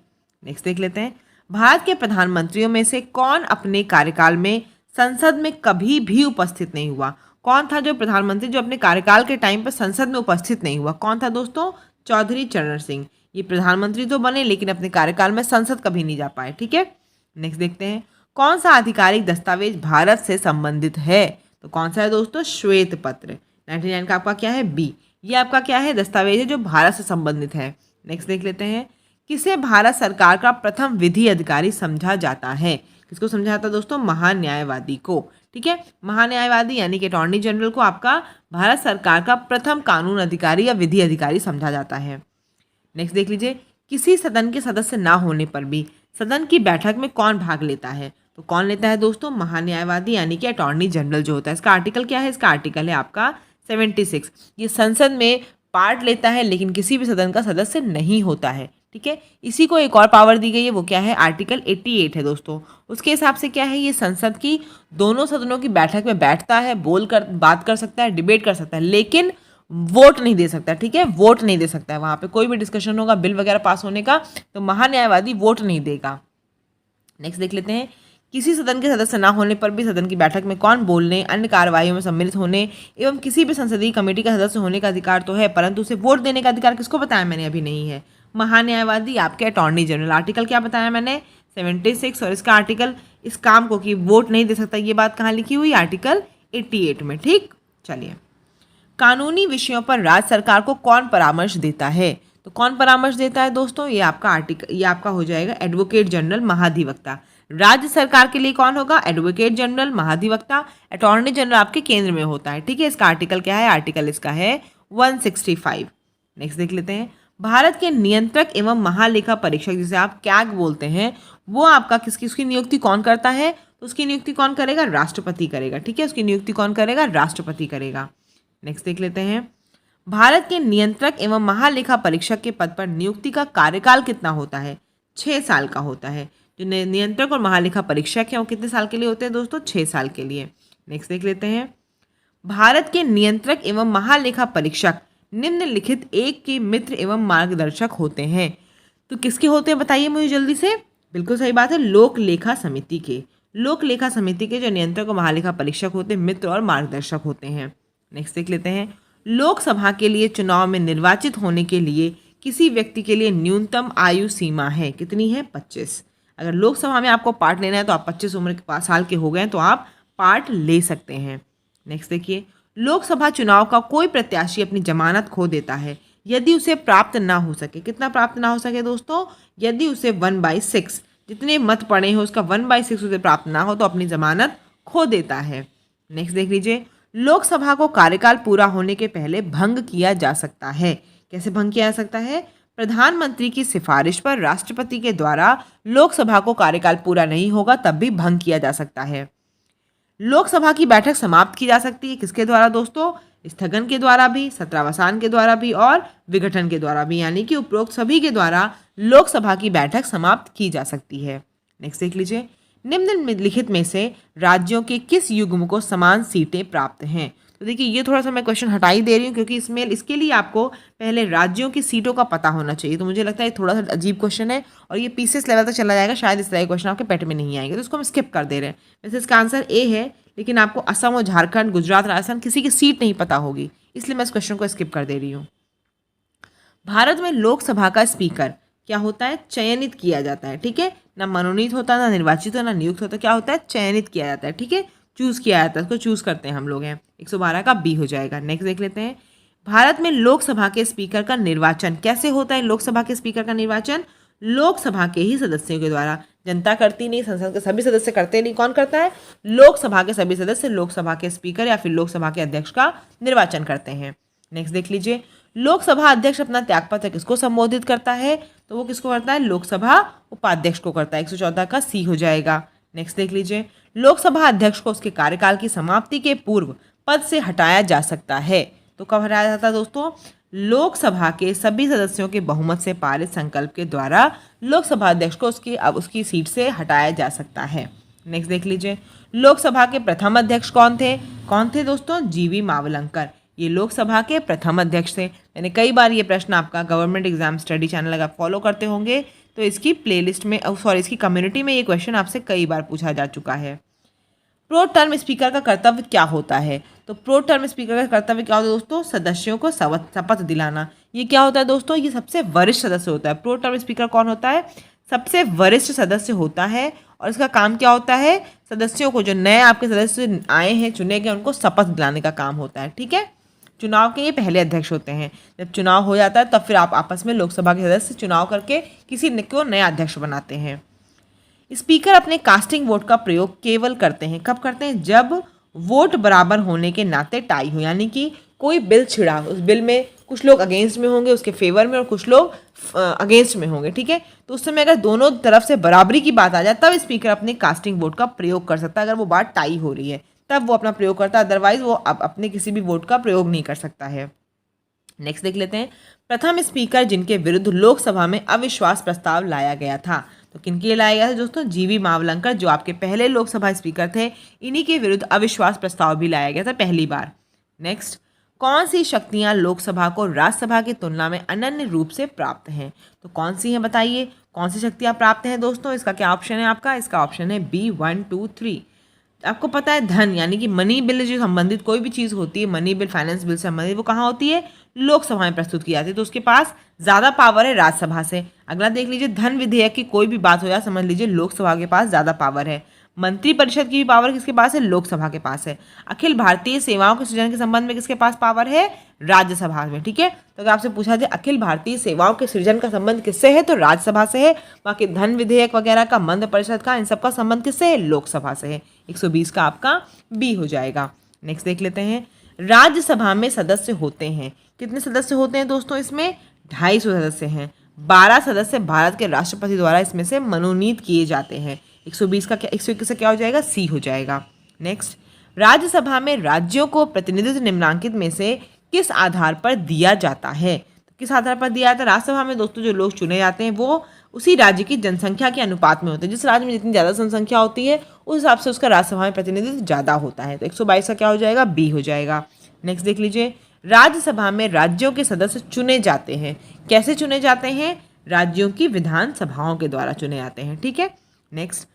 नेक्स्ट देख लेते हैं, भारत के प्रधानमंत्रियों में से कौन अपने कार्यकाल में संसद में कभी भी उपस्थित नहीं हुआ? कौन था जो प्रधानमंत्री जो अपने कार्यकाल के टाइम पर संसद में उपस्थित नहीं हुआ? कौन था दोस्तों? चौधरी चरण सिंह। ये प्रधानमंत्री तो बने लेकिन अपने कार्यकाल में संसद कभी नहीं जा पाए। ठीक है, नेक्स्ट देखते हैं, कौन सा आधिकारिक दस्तावेज भारत से संबंधित है? तो कौन सा है दोस्तों? श्वेत पत्र। 99 का आपका क्या है? बी। ये आपका क्या है? दस्तावेज है जो भारत से संबंधित है। नेक्स्ट देख लेते हैं, किसे भारत सरकार का प्रथम विधि अधिकारी समझा जाता है? किसको समझा जाता है दोस्तों? महान्यायवादी को। ठीक है, महान्यायवादी यानी कि अटॉर्नी जनरल को आपका भारत सरकार का प्रथम कानून अधिकारी या विधि अधिकारी समझा जाता है। नेक्स्ट देख लीजिए, किसी सदन के सदस्य ना होने पर भी सदन की बैठक में कौन भाग लेता है? तो कौन लेता है दोस्तों? महान्यायवादी यानी कि अटॉर्नी जनरल जो होता है। इसका आर्टिकल क्या है? इसका आर्टिकल है आपका 76। ये संसद में पार्ट लेता है लेकिन किसी भी सदन का सदस्य नहीं होता है। ठीक है, इसी को एक और पावर दी गई है, वो क्या है? आर्टिकल 88 है दोस्तों। उसके हिसाब से क्या है? ये संसद की दोनों सदनों की बैठक में बैठता है, बात कर सकता है, डिबेट कर सकता है, लेकिन वोट नहीं दे सकता। ठीक है, वोट नहीं दे सकता है। वहाँ पे कोई भी डिस्कशन होगा बिल वगैरह पास होने का तो महान्यायवादी वोट नहीं देगा। नेक्स्ट देख लेते हैं, किसी सदन के सदस्य न होने पर भी सदन की बैठक में कौन बोलने, अन्य कार्यवाहियों में सम्मिलित होने एवं किसी भी संसदीय कमेटी का सदस्य होने का अधिकार तो है, परंतु उसे वोट देने का अधिकार किसको बताया मैंने? अभी नहीं है। महान्यायवादी आपके अटॉर्नी जनरल। आर्टिकल क्या बताया मैंने? 76। और इसका आर्टिकल इस काम को कि वोट नहीं दे सकता, ये बात कहाँ लिखी हुई? आर्टिकल 88 में। ठीक, चलिए। कानूनी विषयों पर राज्य सरकार को कौन परामर्श देता है? तो कौन परामर्श देता है दोस्तों? ये आपका हो जाएगा एडवोकेट जनरल, महाधिवक्ता। राज्य सरकार के लिए कौन होगा? एडवोकेट जनरल, महाधिवक्ता। अटॉर्नी जनरल आपके केंद्र में होता है। ठीक है, इसका आर्टिकल क्या है? आर्टिकल इसका है 165। नेक्स्ट देख लेते हैं। भारत के नियंत्रक एवं महालेखा परीक्षक, जिसे आप कैग बोलते हैं, वो आपका उसकी नियुक्ति कौन करता है? तो उसकी नियुक्ति कौन करेगा? राष्ट्रपति करेगा। ठीक है, उसकी नियुक्ति कौन करेगा? राष्ट्रपति करेगा। नेक्स्ट देख लेते हैं। भारत के नियंत्रक एवं महालेखा परीक्षक के पद पर नियुक्ति का कार्यकाल कितना होता है? 6 साल का होता है। जो नियंत्रक और महालेखा परीक्षक हैं वो कितने साल के लिए होते हैं दोस्तों? 6 साल के लिए। नेक्स्ट देख लेते हैं। भारत के नियंत्रक एवं महालेखा परीक्षक निम्नलिखित एक के मित्र एवं मार्गदर्शक होते हैं। तो किसके होते हैं बताइए मुझे जल्दी से? बिल्कुल सही बात है, लोक लेखा समिति के। लोक लेखा समिति के जो नियंत्रक और महालेखा परीक्षक होते हैं, मित्र और मार्गदर्शक होते हैं। नेक्स्ट देख लेते हैं। लोकसभा के लिए चुनाव में निर्वाचित होने के लिए किसी व्यक्ति के लिए न्यूनतम आयु सीमा है, कितनी है? 25। अगर लोकसभा में आपको पार्ट लेना है तो आप 25 साल के हो गए तो आप पार्ट ले सकते हैं। नेक्स्ट देखिए। लोकसभा चुनाव का कोई प्रत्याशी अपनी जमानत खो देता है यदि उसे प्राप्त ना हो सके। कितना प्राप्त ना हो सके दोस्तों? यदि उसे 1/6 जितने मत पड़े हो उसका 1/6 उसे प्राप्त ना हो तो अपनी जमानत खो देता है। नेक्स्ट देख लीजिए। लोकसभा को कार्यकाल पूरा होने के पहले भंग किया जा सकता है। कैसे भंग किया जा सकता है? प्रधानमंत्री की सिफारिश पर राष्ट्रपति के द्वारा लोकसभा को कार्यकाल पूरा नहीं होगा तब भी भंग किया जा सकता है। लोकसभा की बैठक समाप्त की जा सकती है किसके द्वारा दोस्तों? स्थगन के द्वारा भी, सत्रावसान के द्वारा भी और विघटन के द्वारा भी, यानी कि उपरोक्त सभी के द्वारा लोकसभा की बैठक समाप्त की जा सकती है। नेक्स्ट देख लीजिए। निम्नलिखित में से राज्यों के किस युग्म को समान सीटें प्राप्त हैं? तो देखिए ये थोड़ा सा मैं क्वेश्चन हटा ही दे रही हूँ क्योंकि इसके लिए आपको पहले राज्यों की सीटों का पता होना चाहिए। तो मुझे लगता है थोड़ा सा अजीब क्वेश्चन है और ये पीसीएस लेवल तक चला जाएगा, शायद इस तरह के क्वेश्चन आपके पेट में नहीं आएंगे, तो इसको हम स्किप कर दे रहे हैं। वैसे इसका आंसर ए है, लेकिन आपको असम और झारखंड, गुजरात, राजस्थान किसी की सीट नहीं पता होगी, इसलिए मैं इस क्वेश्चन को स्किप कर दे रही हूँ। भारत में लोकसभा का स्पीकर क्या होता है? चयनित किया जाता है। ठीक है, ना मनोनीत होता, ना निर्वाचित होता, ना नियुक्त होता, क्या होता है? चयनित किया जाता है। ठीक है, चूज किया जाता है, उसको चूज करते हैं हम लोग हैं। 112 का बी हो जाएगा। नेक्स्ट देख लेते हैं। भारत में लोकसभा के स्पीकर का निर्वाचन कैसे होता है? लोकसभा के स्पीकर का निर्वाचन लोकसभा के ही सदस्यों के द्वारा, जनता करती नहीं, संसद के सभी सदस्य करते नहीं, कौन करता है? लोकसभा के सभी सदस्य लोकसभा के स्पीकर या फिर लोकसभा के अध्यक्ष का निर्वाचन करते हैं। नेक्स्ट देख लीजिए। लोकसभा अध्यक्ष अपना त्यागपत्र किसको संबोधित करता है? तो वो किसको करता है? लोकसभा उपाध्यक्ष को करता है। 114 का सी हो जाएगा। नेक्स्ट देख लीजिए। लोकसभा अध्यक्ष को उसके कार्यकाल की समाप्ति के पूर्व पद से हटाया जा सकता है। तो कब हटाया जाता है दोस्तों? लोकसभा के सभी सदस्यों के बहुमत से पारित संकल्प के द्वारा लोकसभा अध्यक्ष को उसकी सीट से हटाया जा सकता है। नेक्स्ट देख लीजिए। लोकसभा के प्रथम अध्यक्ष कौन थे दोस्तों? जीवी मावलंकर, ये लोकसभा के प्रथम अध्यक्ष थे। मैंने कई बार ये प्रश्न आपका गवर्नमेंट एग्जाम स्टडी चैनल अगर फॉलो करते होंगे तो इसकी प्लेलिस्ट में इसकी कम्युनिटी में ये क्वेश्चन आपसे कई बार पूछा जा चुका है। प्रो टर्म स्पीकर का कर्तव्य क्या होता है? तो प्रो टर्म स्पीकर का कर्तव्य क्या होता है दोस्तों? सदस्यों को शपथ दिलाना। ये क्या होता है दोस्तों? ये सबसे वरिष्ठ सदस्य होता है। प्रो टर्म स्पीकर कौन होता है? सबसे वरिष्ठ सदस्य होता है और इसका काम क्या होता है? सदस्यों को, जो नए आपके सदस्य आए हैं, चुने गए, उनको शपथ दिलाने का काम होता है। ठीक है, चुनाव के ये पहले अध्यक्ष होते हैं। जब चुनाव हो जाता है तब फिर आप आपस में लोकसभा के सदस्य चुनाव करके किसी को नया अध्यक्ष बनाते हैं। स्पीकर अपने कास्टिंग वोट का प्रयोग केवल करते हैं, कब करते हैं? जब वोट बराबर होने के नाते टाई हो, यानी कि कोई बिल छिड़ा, उस बिल में कुछ लोग अगेंस्ट में होंगे, उसके फेवर में, और कुछ लोग अगेंस्ट में होंगे। ठीक है, तो उस समय अगर दोनों तरफ से बराबरी की बात आ जाए तब स्पीकर अपने कास्टिंग वोट का प्रयोग कर सकता है। अगर वो बात टाई हो रही है तब वो अपना प्रयोग करता है, अदरवाइज वो अपने किसी भी वोट का प्रयोग नहीं कर सकता है। नेक्स्ट देख लेते हैं। प्रथम स्पीकर जिनके विरुद्ध लोकसभा में अविश्वास प्रस्ताव लाया गया था, तो किनके लिए लाया गया था दोस्तों? जीवी मावलंकर, जो आपके पहले लोकसभा स्पीकर थे, इन्हीं के विरुद्ध अविश्वास प्रस्ताव भी लाया गया था पहली बार। नेक्स्ट, कौन सी शक्तियां लोकसभा को राज्यसभा की तुलना में अनन्य रूप से प्राप्त हैं? तो कौन सी हैं बताइए? कौन सी शक्तियाँ प्राप्त हैं दोस्तों? इसका क्या ऑप्शन है आपका? इसका ऑप्शन है बी 1, 2, 3। आपको पता है धन यानी कि मनी बिल जो संबंधित कोई भी चीज़ होती है, मनी बिल, फाइनेंस बिल से संबंधित, वो कहाँ होती है? लोकसभा में प्रस्तुत की जाती है। तो उसके पास ज़्यादा पावर है राज्यसभा से। अगला देख लीजिए, धन विधेयक की कोई भी बात हो जाए, समझ लीजिए लोकसभा के पास ज़्यादा पावर है। मंत्रिपरिषद की भी पावर किसके पास है? लोकसभा के पास है। अखिल भारतीय सेवाओं के सृजन के संबंध में किसके पास पावर है? राज्यसभा में। ठीक है, तो अगर आपसे पूछा जाए अखिल भारतीय सेवाओं के सृजन का संबंध किससे है, तो राज्यसभा से है। बाकी धन विधेयक वगैरह का, मंत्रि परिषद का, इन सबका संबंध किससे है? लोकसभा से है। 120 का आपका बी हो जाएगा। नेक्स्ट देख लेते हैं, राज्यसभा में सदस्य होते हैं, कितने सदस्य होते हैं दोस्तों? इसमें 250 सदस्य हैं। 12 सदस्य भारत के राष्ट्रपति द्वारा इसमें से मनोनीत किए जाते हैं। 120 का क्या, 121 का क्या हो जाएगा? सी हो जाएगा। नेक्स्ट, राज्यसभा में राज्यों को प्रतिनिधित्व निम्नलिखित में से किस आधार पर दिया जाता है? तो किस आधार पर दिया जाता है? राज्यसभा में दोस्तों जो लोग चुने जाते हैं वो उसी राज्य की जनसंख्या के अनुपात में होते हैं। जिस राज्य में जितनी ज़्यादा जनसंख्या होती है उस हिसाब से उसका राज्यसभा में प्रतिनिधित्व ज़्यादा होता है। तो 122 का क्या हो जाएगा? बी हो जाएगा। नेक्स्ट देख लीजिए, राज्यसभा में राज्यों के सदस्य चुने जाते हैं। कैसे चुने जाते हैं? राज्यों की विधानसभाओं के द्वारा चुने जाते हैं। ठीक है, नेक्स्ट,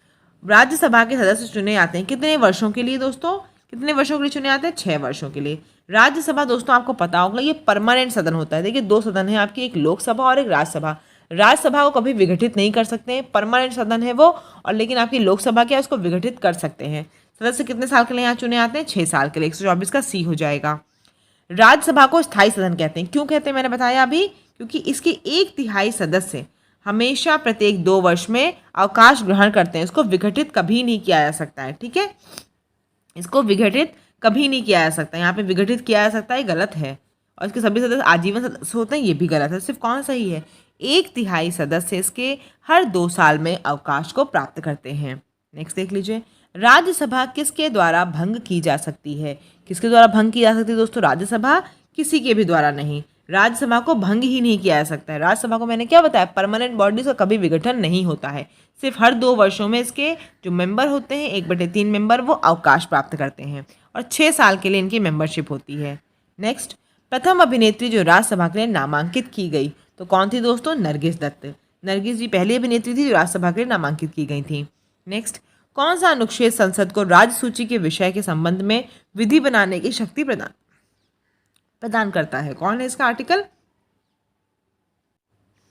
राज्यसभा के सदस्य चुने जाते हैं कितने वर्षों के लिए दोस्तों? कितने वर्षों के लिए चुने जाते हैं? 6 वर्षों के लिए। राज्यसभा दोस्तों आपको पता होगा ये परमानेंट सदन होता है। देखिए 2 सदन है आपकी, एक लोकसभा और एक राज्यसभा। राज्यसभा को कभी विघटित नहीं कर सकते हैं, परमानेंट सदन है वो। और लेकिन आपकी लोकसभा क्या है, उसको विघटित कर सकते हैं। सदस्य कितने साल के लिए यहाँ चुने आते हैं? 6 साल के लिए। 124 का सी हो जाएगा। राज्यसभा को स्थायी सदन कहते हैं। क्यों कहते हैं मैंने बताया अभी, क्योंकि इसके 1/3 सदस्य हमेशा प्रत्येक 2 वर्ष में अवकाश ग्रहण करते हैं। इसको विघटित कभी नहीं किया जा सकता है। ठीक है, इसको विघटित कभी नहीं किया जा सकता। यहाँ पे विघटित किया जा सकता है, गलत है। और इसके सभी सदस्य आजीवन सदस्य होते हैं, ये भी गलत है। सिर्फ कौन सही है? 1/3 सदस्य इसके हर 2 साल में अवकाश को प्राप्त करते हैं। नेक्स्ट देख लीजिए, राज्यसभा किसके द्वारा भंग की जा सकती है? किसके द्वारा भंग की जा सकती है दोस्तों? राज्यसभा किसी के भी द्वारा नहीं। राज्यसभा को भंग ही नहीं किया जा सकता है। राज्यसभा को मैंने क्या बताया, परमानेंट बॉडीज का कभी विघटन नहीं होता है। सिर्फ हर 2 वर्षों में इसके जो मेंबर होते हैं, 1/3 मेंबर, वो अवकाश प्राप्त करते हैं और 6 साल के लिए इनकी मेंबरशिप होती है। नेक्स्ट, प्रथम अभिनेत्री जो राज्यसभा के लिए नामांकित की गई, तो कौन थी दोस्तों? नरगिस दत्त। नरगिस जी पहली अभिनेत्री थी जो राज्यसभा के लिए नामांकित की गई थी। नेक्स्ट, कौन सा अनुच्छेद संसद को राज्य सूची के विषय के संबंध में विधि बनाने की शक्ति प्रदान करता है? कौन है इसका आर्टिकल?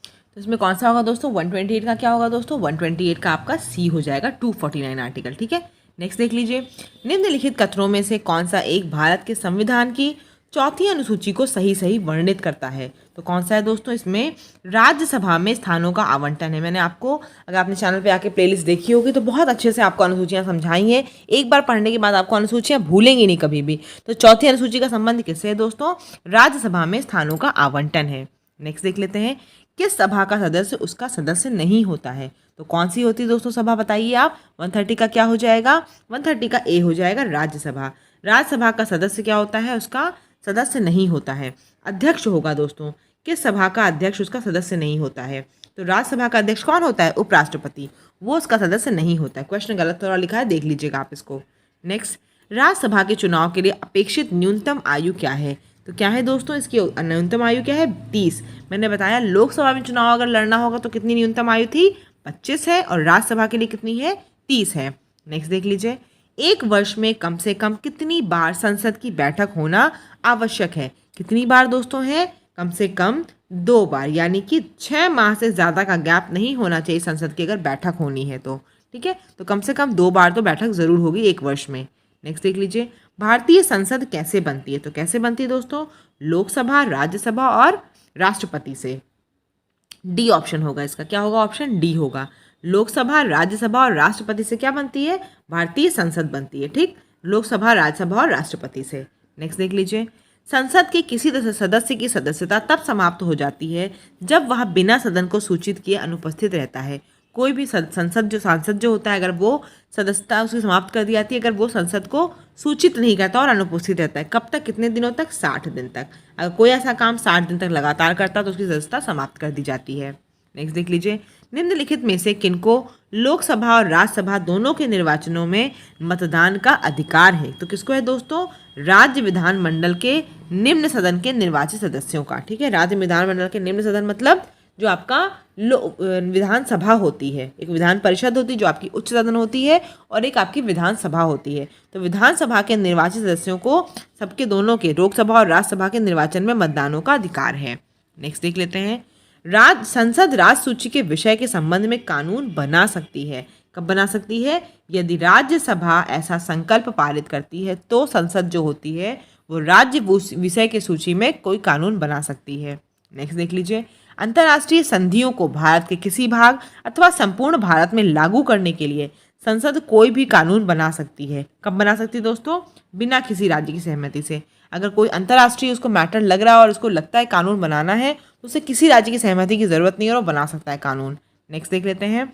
तो इसमें कौन सा होगा दोस्तों? 128 का क्या होगा दोस्तों? 128 का आपका सी हो जाएगा, 249 आर्टिकल। ठीक है, नेक्स्ट देख लीजिए, निम्नलिखित कथनों में से कौन सा एक भारत के संविधान की 4थी अनुसूची को सही सही वर्णित करता है? तो कौन सा है दोस्तों? इसमें राज्यसभा में स्थानों का आवंटन है। मैंने आपको, अगर आपने चैनल पे आके प्लेलिस्ट देखी होगी तो बहुत अच्छे से आपको अनुसूचियां समझाई हैं। एक बार पढ़ने के बाद आपको अनुसूचियां भूलेंगी नहीं कभी भी। तो 4थी अनुसूची का संबंध किससे है दोस्तों? राज्यसभा में स्थानों का आवंटन है। नेक्स्ट देख लेते हैं, किस सभा का सदस्य उसका सदस्य नहीं होता है? तो कौन सी होती है दोस्तों सभा, बताइए आप? 130 का क्या हो जाएगा? 130 का ए हो जाएगा, राज्यसभा। राज्यसभा का सदस्य क्या होता है? उसका सदस्य नहीं होता है। अध्यक्ष होगा दोस्तों, किस सभा का अध्यक्ष उसका सदस्य नहीं होता है? तो राज्यसभा का अध्यक्ष कौन होता है? उपराष्ट्रपति। वो उसका सदस्य नहीं होता है। क्वेश्चन गलत थोड़ा लिखा है, देख लीजिएगा आप इसको। नेक्स्ट, राज्यसभा के चुनाव के लिए अपेक्षित न्यूनतम आयु क्या है? तो क्या है दोस्तों इसकी न्यूनतम आयु क्या है? 30। मैंने बताया लोकसभा में चुनाव अगर लड़ना होगा तो कितनी न्यूनतम आयु थी? 25 है। और राज्यसभा के लिए कितनी है? 30 है। नेक्स्ट देख लीजिए, एक वर्ष में कम से कम कितनी बार संसद की बैठक होना आवश्यक है? कितनी बार दोस्तों है? कम से कम 2 बार, यानी कि 6 माह से ज़्यादा का गैप नहीं होना चाहिए संसद की अगर बैठक होनी है तो। ठीक है, तो कम से कम 2 बार तो बैठक ज़रूर होगी एक वर्ष में। नेक्स्ट देख लीजिए, भारतीय संसद कैसे बनती है? तो कैसे बनती है दोस्तों? लोकसभा, राज्यसभा और राष्ट्रपति से। डी ऑप्शन होगा इसका। क्या होगा? ऑप्शन डी होगा। लोकसभा, राज्यसभा और राष्ट्रपति से क्या बनती है? भारतीय संसद बनती है। ठीक, लोकसभा, राज्यसभा और राष्ट्रपति से। नेक्स्ट देख लीजिए, संसद के किसी सदस्य की सदस्यता तब समाप्त हो जाती है जब वह बिना सदन को सूचित किए अनुपस्थित रहता है। कोई भी सांसद जो होता है, अगर वो सदस्यता उसकी समाप्त कर दी जाती है अगर वो संसद को सूचित नहीं करता और अनुपस्थित रहता है। कब तक? कितने दिनों तक? 60 दिन तक। अगर कोई ऐसा काम 60 दिन तक लगातार करता है तो उसकी सदस्यता समाप्त कर दी जाती है। नेक्स्ट देख लीजिए, निम्नलिखित में से किनको लोकसभा और राज्यसभा दोनों के निर्वाचनों में मतदान का अधिकार है? तो किसको है दोस्तों? राज्य विधानमंडल के निम्न सदन के निर्वाचित सदस्यों का। ठीक है, राज्य विधानमंडल के निम्न सदन मतलब जो आपका विधानसभा होती है। एक विधान परिषद होती है जो आपकी उच्च सदन होती है, और एक आपकी विधानसभा होती है। तो विधानसभा के निर्वाचित सदस्यों को सबके दोनों के लोकसभा और राज्यसभा के निर्वाचन में मतदानों का अधिकार है। नेक्स्ट देख लेते हैं। संसद राज्य सूची के विषय के संबंध में कानून बना सकती है। कब बना सकती है? यदि राज्यसभा ऐसा संकल्प पारित करती है तो संसद जो होती है वो राज्य विषय की सूची में कोई कानून बना सकती है। नेक्स्ट देख लीजिए। अंतर्राष्ट्रीय संधियों को भारत के किसी भाग अथवा संपूर्ण भारत में लागू करने के लिए संसद कोई भी कानून बना सकती है। कब बना सकती है दोस्तों? बिना किसी राज्य की सहमति से। अगर कोई अंतर्राष्ट्रीय उसको मैटर लग रहा है और उसको लगता है कानून बनाना है तो उसे किसी राज्य की सहमति की जरूरत नहीं है और वो बना सकता है कानून। नेक्स्ट देख लेते हैं।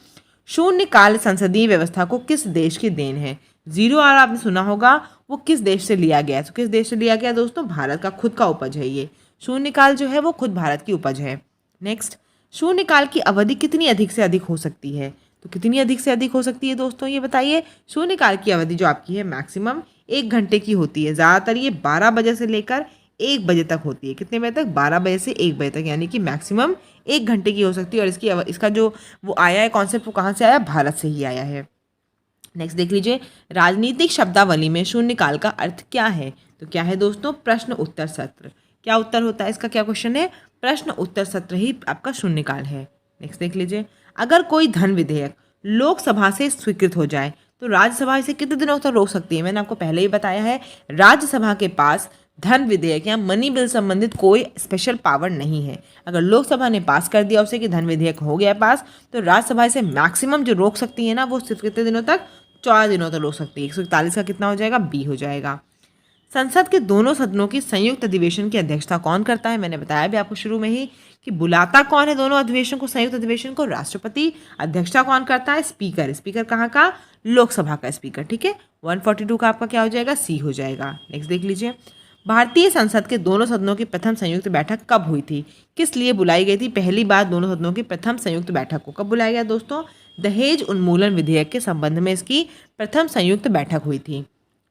शून्यकाल संसदीय व्यवस्था को किस देश की देन है? 0 आवर आपने सुना होगा, वो किस देश से लिया गया है? तो किस देश से लिया गया दोस्तों? भारत का खुद का उपज है ये। शून्यकाल जो है वो खुद भारत की उपज है। नेक्स्ट, शून्यकाल की अवधि कितनी अधिक से अधिक हो सकती है? तो कितनी अधिक से अधिक हो सकती है दोस्तों, ये बताइए। शून्यकाल की अवधि जो आपकी है मैक्सिमम 1 घंटे की होती है। ज़्यादातर ये 12 बजे से लेकर 1 बजे तक होती है। कितने बजे तक? 12 बजे से 1 बजे तक, यानी कि मैक्सिमम 1 घंटे की हो सकती है। और इसका जो वो आया है कॉन्सेप्ट, वो कहाँ से आया? भारत से ही आया है। नेक्स्ट देख लीजिए। राजनीतिक शब्दावली में शून्यकाल का अर्थ क्या है? तो क्या है दोस्तों? प्रश्न उत्तर सत्र। क्या उत्तर होता है इसका? क्या क्वेश्चन है? प्रश्न उत्तर सत्र ही आपका शून्यकाल है। नेक्स्ट देख लीजिए। अगर कोई धन विधेयक लोकसभा से स्वीकृत हो जाए तो राज्यसभा इसे कितने दिनों तक रोक सकती है? मैंने आपको पहले ही बताया है, राज्यसभा के पास धन विधेयक या मनी बिल संबंधित कोई स्पेशल पावर नहीं है। अगर लोकसभा ने पास कर दिया उसे कि धन विधेयक हो गया पास, तो राज्यसभा इसे मैक्सिमम जो रोक सकती है ना, वो सिर्फ कितने दिनों तक? 14 दिनों तक रोक सकती है। 141 का कितना हो जाएगा? बी हो जाएगा। संसद के दोनों सदनों की संयुक्त अधिवेशन की अध्यक्षता कौन करता है? मैंने बताया भी आपको शुरू में ही कि बुलाता कौन है दोनों अधिवेशन को, संयुक्त अधिवेशन को? राष्ट्रपति। अध्यक्षता कौन करता है? स्पीकर। स्पीकर कहाँ का? लोकसभा का स्पीकर। ठीक है, 142 का आपका क्या हो जाएगा? सी हो जाएगा। नेक्स्ट देख लीजिए। भारतीय संसद के दोनों सदनों की प्रथम संयुक्त बैठक कब हुई थी? किस लिए बुलाई गई थी पहली बार दोनों सदनों की प्रथम संयुक्त बैठक को? कब बुलाया गया दोस्तों? दहेज उन्मूलन विधेयक के संबंध में इसकी प्रथम संयुक्त बैठक हुई थी।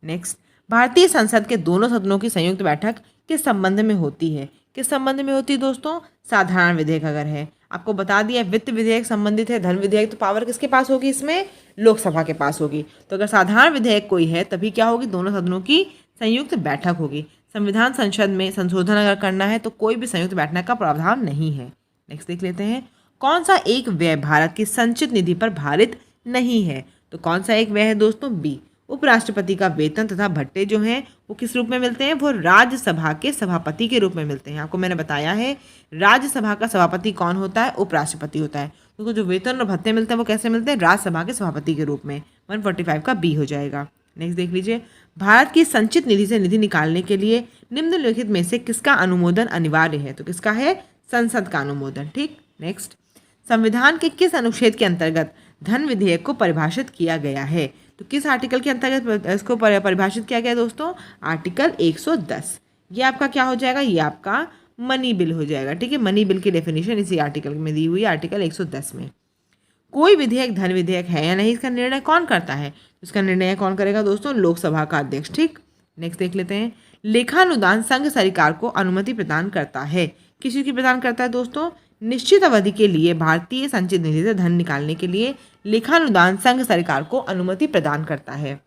नेक्स्ट, भारतीय संसद के दोनों सदनों की संयुक्त बैठक किस संबंध में होती है? किस संबंध में होती है दोस्तों? साधारण विधेयक अगर है। आपको बता दिया वित्त विधेयक संबंधित है, धन विधेयक तो पावर किसके पास होगी इसमें? लोकसभा के पास होगी। तो अगर साधारण विधेयक कोई है तभी क्या होगी? दोनों सदनों की संयुक्त बैठक होगी। संविधान संसद में संशोधन अगर करना है तो कोई भी संयुक्त बैठक का प्रावधान नहीं है। नेक्स्ट देख लेते हैं। कौन सा एक व्यय भारत की संचित निधि पर भारित नहीं है? तो कौन सा एक व्यय है दोस्तों? बी। उपराष्ट्रपति का वेतन तथा भत्ते जो हैं वो किस रूप में मिलते हैं? वो राज्यसभा के सभापति के रूप में मिलते हैं। आपको मैंने बताया है राज्यसभा का सभापति कौन होता है? उपराष्ट्रपति होता है। तो जो वेतन और भत्ते मिलते हैं वो कैसे मिलते हैं? राज्यसभा के सभापति के रूप में। 145 का बी हो जाएगा। नेक्स्ट देख लीजिए। भारत की संचित निधि से निधि निकालने के लिए निम्नलिखित में से किसका अनुमोदन अनिवार्य है? तो किसका है? संसद का अनुमोदन। ठीक। नेक्स्ट, संविधान के किस अनुच्छेद के अंतर्गत धन विधेयक को परिभाषित किया गया है? तो किस आर्टिकल के अंतर्गत इसको परिभाषित किया गया दोस्तों? आर्टिकल 110। ये आपका क्या हो जाएगा? ये आपका मनी बिल हो जाएगा। ठीक है, मनी बिल की डेफिनेशन इसी आर्टिकल में दी हुई है, आर्टिकल 110 में। कोई विधेयक धन विधेयक है या नहीं, इसका निर्णय कौन करता है? इसका निर्णय कौन करेगा दोस्तों? लोकसभा का अध्यक्ष। ठीक। नेक्स्ट देख लेते हैं। लेखानुदान संघ सरकार को अनुमति प्रदान करता है। किस चीज की प्रदान करता है दोस्तों? निश्चित अवधि के लिए भारतीय संचित निधि से धन निकालने के लिए लेखानुदान संघ सरकार को अनुमति प्रदान करता है।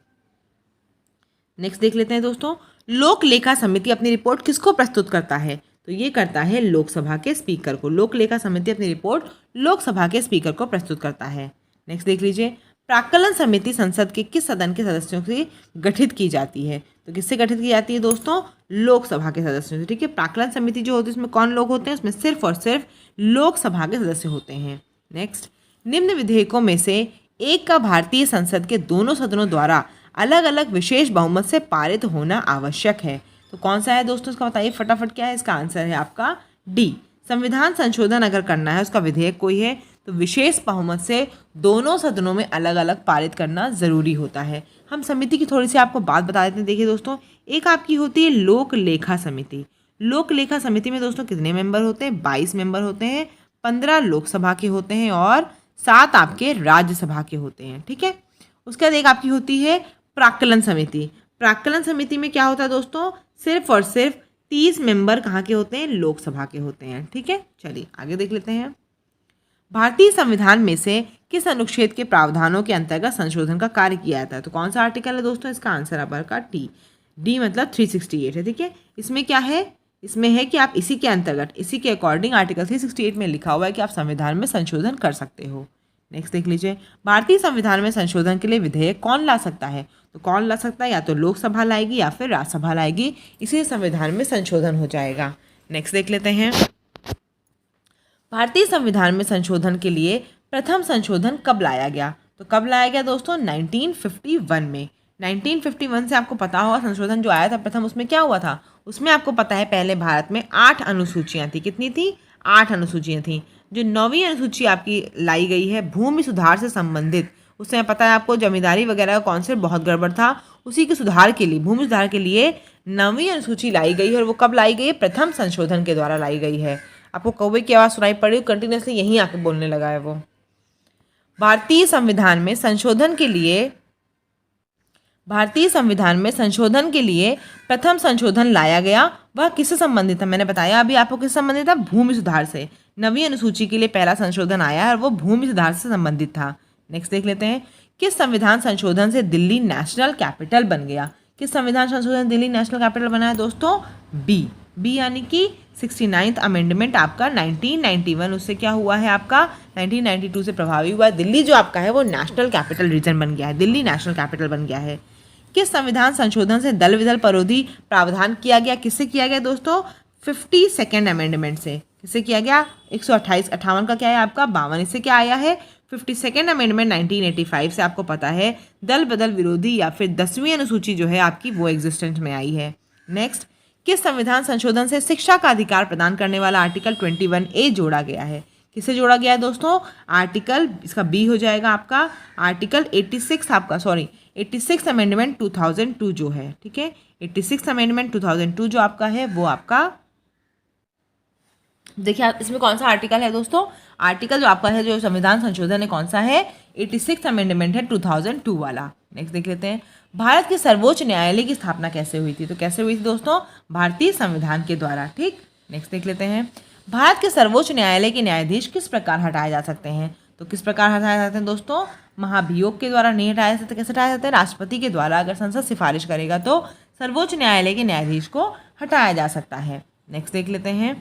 नेक्स्ट देख लेते हैं दोस्तों। लोक लेखा समिति अपनी रिपोर्ट किसको प्रस्तुत करता है? तो ये करता है लोकसभा के स्पीकर को। लोक लेखा समिति अपनी रिपोर्ट लोकसभा के स्पीकर को प्रस्तुत करता है। नेक्स्ट देख लीजिए। प्राक्कलन समिति संसद के किस सदन के सदस्यों से गठित की जाती है? तो किससे गठित की जाती है दोस्तों? लोकसभा के सदस्यों से। ठीक है, प्राक्कलन समिति जो होती है उसमें कौन लोग होते हैं? उसमें सिर्फ और सिर्फ लोकसभा के सदस्य होते हैं। नेक्स्ट, निम्न विधेयकों में से एक का भारतीय संसद के दोनों सदनों द्वारा अलग अलग विशेष बहुमत से पारित होना आवश्यक है। तो कौन सा है दोस्तों? इसका बताइए फटाफट। क्या है इसका आंसर? है आपका डी। संविधान संशोधन अगर करना है, उसका विधेयक कोई है, तो विशेष बहुमत से दोनों सदनों में अलग अलग पारित करना जरूरी होता है। हम समिति की थोड़ी सी आपको बात बता देते हैं। देखिए दोस्तों, एक आपकी होती है लोक लेखा समिति। लोक लेखा समिति में दोस्तों कितने मेंबर होते हैं? 22 मेंबर होते हैं। 15 लोकसभा के होते हैं और 7 आपके राज्यसभा के होते हैं। ठीक है, उसके बाद एक आपकी होती है प्राक्कलन समिति। प्राक्कलन समिति में क्या होता है दोस्तों? सिर्फ और सिर्फ 30 मेंबर कहाँ के होते हैं? लोकसभा के होते हैं। ठीक है, चलिए आगे देख लेते हैं। भारतीय संविधान में से किस अनुच्छेद के प्रावधानों के अंतर्गत संशोधन का कार्य किया जाता है? तो कौन सा आर्टिकल है दोस्तों? इसका आंसर आपका डी मतलब 368 है। ठीक है, इसमें क्या है? इसमें है कि आप इसी के अंतर्गत, इसी के अकॉर्डिंग आर्टिकल 368 में लिखा हुआ है कि आप संविधान में संशोधन कर सकते हो। नेक्स्ट देख लीजिए, भारतीय संविधान में संशोधन के लिए विधेयक कौन ला सकता है? तो कौन ला सकता है? या तो लोकसभा लाएगी या फिर राज्यसभा लाएगी, इसी संविधान में संशोधन हो जाएगा। नेक्स्ट देख लेते हैं, भारतीय संविधान में संशोधन के लिए प्रथम संशोधन कब लाया गया? तो कब लाया गया दोस्तों? 1951 में। 1951 से आपको पता होगा संशोधन जो आया था प्रथम, उसमें क्या हुआ था? उसमें आपको पता है पहले भारत में 8 अनुसूचियाँ थी। कितनी थी? 8 अनुसूचियाँ थी। जो 9वीं अनुसूची आपकी लाई गई है भूमि सुधार से संबंधित, उसमें पता है आपको जमींदारी वगैरह का कॉन्सेप्ट बहुत गड़बड़ था, उसी के सुधार के लिए, भूमि सुधार के लिए 9वीं अनुसूची लाई गई है। और वो कब लाई गई है? प्रथम संशोधन के द्वारा लाई गई है। आपको कौवे की आवाज़ सुनाई पड़ रही है, कंटिन्यूसली यहीं आके बोलने लगा है वो। भारतीय संविधान में संशोधन के लिए प्रथम संशोधन लाया गया, वह किससे संबंधित था? मैंने बताया अभी आपको किससे संबंधित था? भूमि सुधार से। 9वीं अनुसूची के लिए पहला संशोधन आया और वो भूमि सुधार से संबंधित था। नेक्स्ट देख लेते हैं, किस संविधान संशोधन से दिल्ली नेशनल कैपिटल बन गया? किस संविधान संशोधन दिल्ली नेशनल कैपिटल बना है दोस्तों? बी यानी कि 69th अमेंडमेंट आपका 1991, उससे क्या हुआ है आपका? 1992 से प्रभावी हुआ है। दिल्ली जो आपका है वो नेशनल कैपिटल रीजन बन गया है, दिल्ली नेशनल कैपिटल बन गया है। किस संविधान संशोधन से दल विदल परोधी प्रावधान किया गया? किससे किया गया दोस्तों? 52nd अमेंडमेंट से। किससे किया गया? 128 58 का क्या है आपका? 52। इससे क्या आया है? 52nd अमेंडमेंट 1985 से आपको पता है दल बदल विरोधी या फिर 10वीं अनुसूची जो है आपकी वो एग्जिस्टेंस में आई है। नेक्स्ट, किस संविधान संशोधन से शिक्षा का अधिकार प्रदान करने वाला आर्टिकल 21A जोड़ा गया है? किससे जोड़ा गया है दोस्तों? आर्टिकल, इसका बी हो जाएगा आपका आर्टिकल 86 अमेंडमेंट 2002 जो है। ठीक है, 86 अमेंडमेंट 2002 जो आपका है वो आपका, देखिए इसमें कौन सा आर्टिकल है दोस्तों? आर्टिकल जो आपका है, जो संविधान संशोधन है, कौन सा है? 86 अमेंडमेंट है 2002 वाला। नेक्स्ट देख लेते हैं, भारत के सर्वोच्च न्यायालय की स्थापना कैसे हुई थी? तो कैसे हुई थी दोस्तों? भारतीय संविधान के द्वारा। ठीक, नेक्स्ट देख लेते हैं, भारत के सर्वोच्च न्यायालय के न्यायाधीश किस प्रकार हटाए जा सकते हैं? तो किस प्रकार हटाए जाते हैं दोस्तों? महाभियोग के द्वारा नहीं हटाए जाते। कैसे हटाए जाते हैं? राष्ट्रपति के द्वारा। अगर संसद सिफारिश करेगा तो सर्वोच्च न्यायालय के न्यायाधीश को हटाया जा सकता है। नेक्स्ट देख लेते हैं,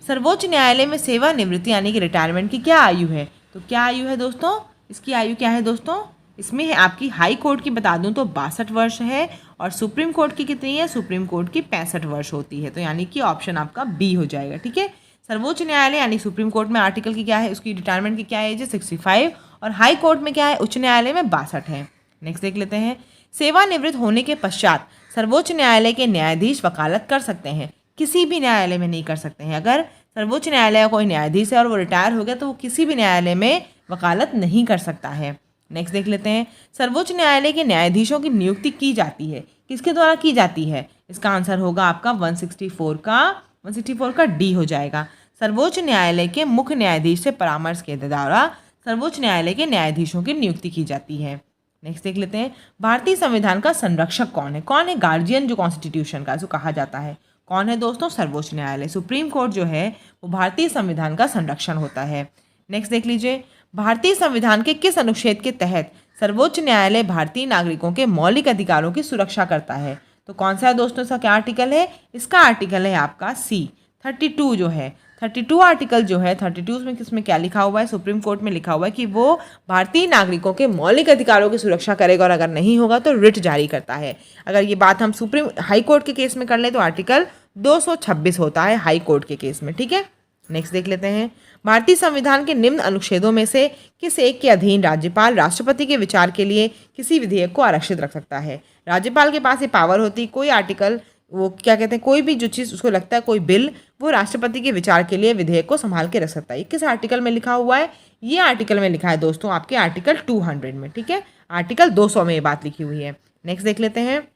सर्वोच्च न्यायालय में सेवानिवृत्ति यानी कि रिटायरमेंट की क्या आयु है? तो क्या आयु है दोस्तों? इसकी आयु क्या है दोस्तों? इसमें है आपकी हाई कोर्ट की बता दूं तो 62 वर्ष है, और सुप्रीम कोर्ट की कितनी है? सुप्रीम कोर्ट की 65 वर्ष होती है। तो यानी कि ऑप्शन आपका बी हो जाएगा। ठीक है, सर्वोच्च न्यायालय यानी सुप्रीम कोर्ट में आर्टिकल की क्या है? उसकी रिटायरमेंट की क्या एज है? 65। और हाई कोर्ट में क्या है? उच्च न्यायालय में 62 है। नेक्स्ट देख लेते हैं, सेवानिवृत्त होने के पश्चात सर्वोच्च न्यायालय के न्यायाधीश वकालत कर सकते हैं? किसी भी न्यायालय में नहीं कर सकते हैं। अगर सर्वोच्च न्यायालय का कोई न्यायाधीश है और वो रिटायर हो गया तो वो किसी भी न्यायालय में वकालत नहीं कर सकता है। नेक्स्ट देख लेते हैं, सर्वोच्च न्यायालय के न्यायाधीशों की नियुक्ति की जाती है, किसके द्वारा की जाती है? इसका आंसर होगा आपका 164 का डी हो जाएगा। सर्वोच्च न्यायालय के मुख्य न्यायाधीश से परामर्श के द्वारा सर्वोच्च न्यायालय के न्यायाधीशों की नियुक्ति की जाती है। नेक्स्ट देख लेते हैं, भारतीय संविधान का संरक्षक कौन है? कौन है गार्जियन जो कॉन्स्टिट्यूशन का, जो कहा जाता है? कौन है दोस्तों? सर्वोच्च न्यायालय, सुप्रीम कोर्ट जो है वो भारतीय संविधान का संरक्षण होता है। नेक्स्ट देख लीजिए, भारतीय संविधान के किस अनुच्छेद के तहत सर्वोच्च न्यायालय भारतीय नागरिकों के मौलिक अधिकारों की सुरक्षा करता है? तो कौन सा है दोस्तों? इसका क्या आर्टिकल है? इसका आर्टिकल है आपका सी 32 जो है। 32 आर्टिकल जो है, 32 में किसमें क्या लिखा हुआ है? सुप्रीम कोर्ट में लिखा हुआ है कि वो भारतीय नागरिकों के मौलिक अधिकारों की सुरक्षा करेगा, और अगर नहीं होगा तो रिट जारी करता है। अगर ये बात हम सुप्रीम हाई कोर्ट के केस में कर लें तो आर्टिकल 226 होता है हाई कोर्ट के केस में। ठीक है, नेक्स्ट देख लेते हैं, भारतीय संविधान के निम्न अनुच्छेदों में से किस एक के अधीन राज्यपाल राष्ट्रपति के विचार के लिए किसी विधेयक को आरक्षित रख सकता है? राज्यपाल के पास ये पावर होती है, कोई आर्टिकल, वो क्या कहते हैं, कोई भी जो चीज़ उसको लगता है, कोई बिल, वो राष्ट्रपति के विचार के लिए विधेयक को संभाल के रख सकता है। किस आर्टिकल में लिखा हुआ है? ये आर्टिकल में लिखा है दोस्तों आपके आर्टिकल 200 में। ठीक है, आर्टिकल 200 में ये बात लिखी हुई है। नेक्स्ट देख लेते हैं,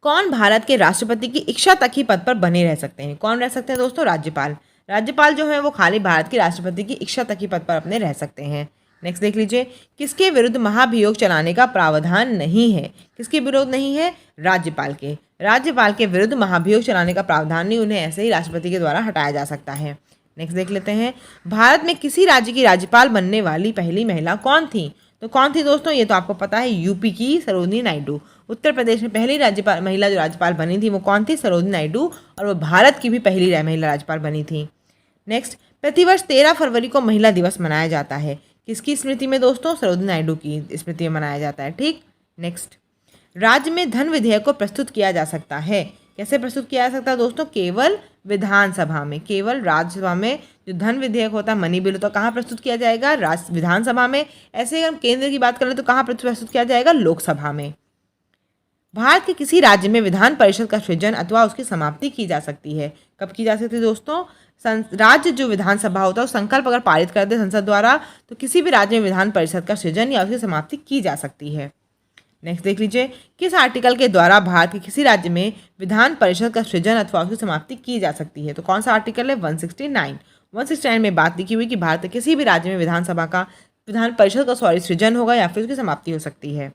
कौन भारत के राष्ट्रपति की इच्छा तक ही पद पर बने रह सकते हैं? कौन रह सकते हैं दोस्तों? राज्यपाल। राज्यपाल जो है वो खाली भारत के राष्ट्रपति की इच्छा तक ही पद पर अपने रह सकते हैं। नेक्स्ट देख लीजिए, किसके विरुद्ध महाभियोग चलाने का प्रावधान नहीं है? किसके विरोध नहीं है? राज्यपाल के। राज्यपाल के विरुद्ध महाभियोग चलाने का प्रावधान नहीं, उन्हें ऐसे ही राष्ट्रपति के द्वारा हटाया जा सकता है। नेक्स्ट देख लेते हैं, भारत में किसी राज्य की राज्यपाल बनने वाली पहली महिला कौन थी? तो कौन थी दोस्तों? ये तो आपको पता है, यूपी की सरोजिनी नायडू। उत्तर प्रदेश में पहली राज्यपाल महिला जो राज्यपाल बनी थी वो कौन थी? सरोजिनी नायडू। और वो भारत की भी पहली महिला राज्यपाल बनी थी। नेक्स्ट, प्रतिवर्ष 13 फरवरी को महिला दिवस मनाया जाता है, किसकी स्मृति में दोस्तों? सरोजिनी नायडू की स्मृति में मनाया जाता है। ठीक। नेक्स्ट, राज्य में धन विधेयक को प्रस्तुत किया जा सकता है, कैसे प्रस्तुत किया जा सकता है दोस्तों? केवल विधानसभा में। केवल राज्यसभा में जो धन विधेयक होता है, मनी बिल, तो कहाँ प्रस्तुत किया जाएगा? विधानसभा में। ऐसे ही हम केंद्र की बात करें तो कहाँ प्रस्तुत किया जाएगा? लोकसभा में। भारत के किसी राज्य में विधान परिषद का सृजन अथवा उसकी समाप्ति की जा सकती है, कब की जा सकती है दोस्तों? राज्य जो विधानसभा होता है, संकल्प अगर पारित कर दे संसद द्वारा, तो किसी भी राज्य में विधान परिषद का सृजन या उसकी समाप्ति की जा सकती है। नेक्स्ट देख लीजिए, किस आर्टिकल के द्वारा भारत के किसी राज्य में विधान परिषद का सृजन अथवा उसकी समाप्ति की जा सकती है? तो कौन सा आर्टिकल है? 169। 169 में बात लिखी हुई कि भारत के किसी भी राज्य में विधान परिषद का सृजन होगा या फिर उसकी समाप्ति हो सकती है।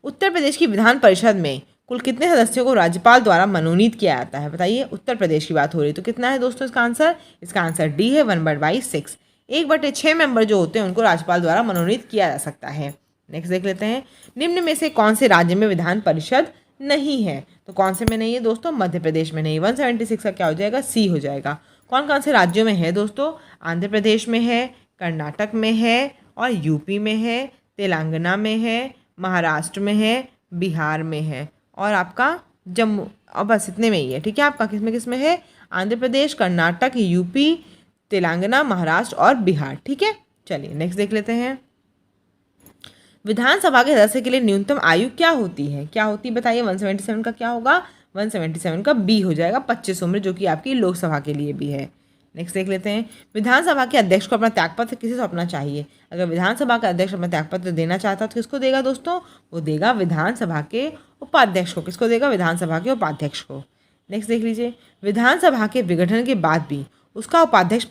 उत्तर प्रदेश की विधान परिषद में कुल कितने सदस्यों को राज्यपाल द्वारा मनोनीत किया जाता है? बताइए, उत्तर प्रदेश की बात हो रही है तो कितना है दोस्तों इसका आंसर? इसका आंसर डी है, 1/6। 1/6 मेंबर जो होते हैं उनको राज्यपाल द्वारा मनोनीत किया जा सकता है। नेक्स्ट देख लेते हैं, निम्न में से कौन से राज्य में विधान परिषद नहीं है? तो कौन से में नहीं है दोस्तों? मध्य प्रदेश में नहीं। 176 का क्या हो जाएगा? सी हो जाएगा। कौन कौन से राज्यों में है दोस्तों? आंध्र प्रदेश में है, कर्नाटक में है, और यूपी में है, तेलंगाना में है, महाराष्ट्र में है, बिहार में है, और आपका जम्मू। और बस इतने में ही है। ठीक है, आपका किस में है? आंध्र प्रदेश, कर्नाटक, यूपी, तेलंगाना, महाराष्ट्र और बिहार। ठीक है, चलिए नेक्स्ट देख लेते हैं, विधानसभा के सदस्य के लिए न्यूनतम आयु क्या होती है? क्या होती है बताइए? 177 का क्या होगा? 177 का बी हो जाएगा, 25 उम्र, जो कि आपकी लोकसभा के लिए भी है। नेक्स्ट देख लेते हैं, विधानसभा के अध्यक्ष को अपना त्यागपत्र किसे सौंपना चाहिए? अगर विधानसभा का अध्यक्ष अपना त्यागपत्र देना चाहता है तो किसको देगा दोस्तों? वो देगा विधानसभा के उपाध्यक्ष को। किसको देगा? विधानसभा के उपाध्यक्ष को। नेक्स्ट देख लीजिए, विधानसभा के विघटन के बाद भी उसका उपाध्यक्ष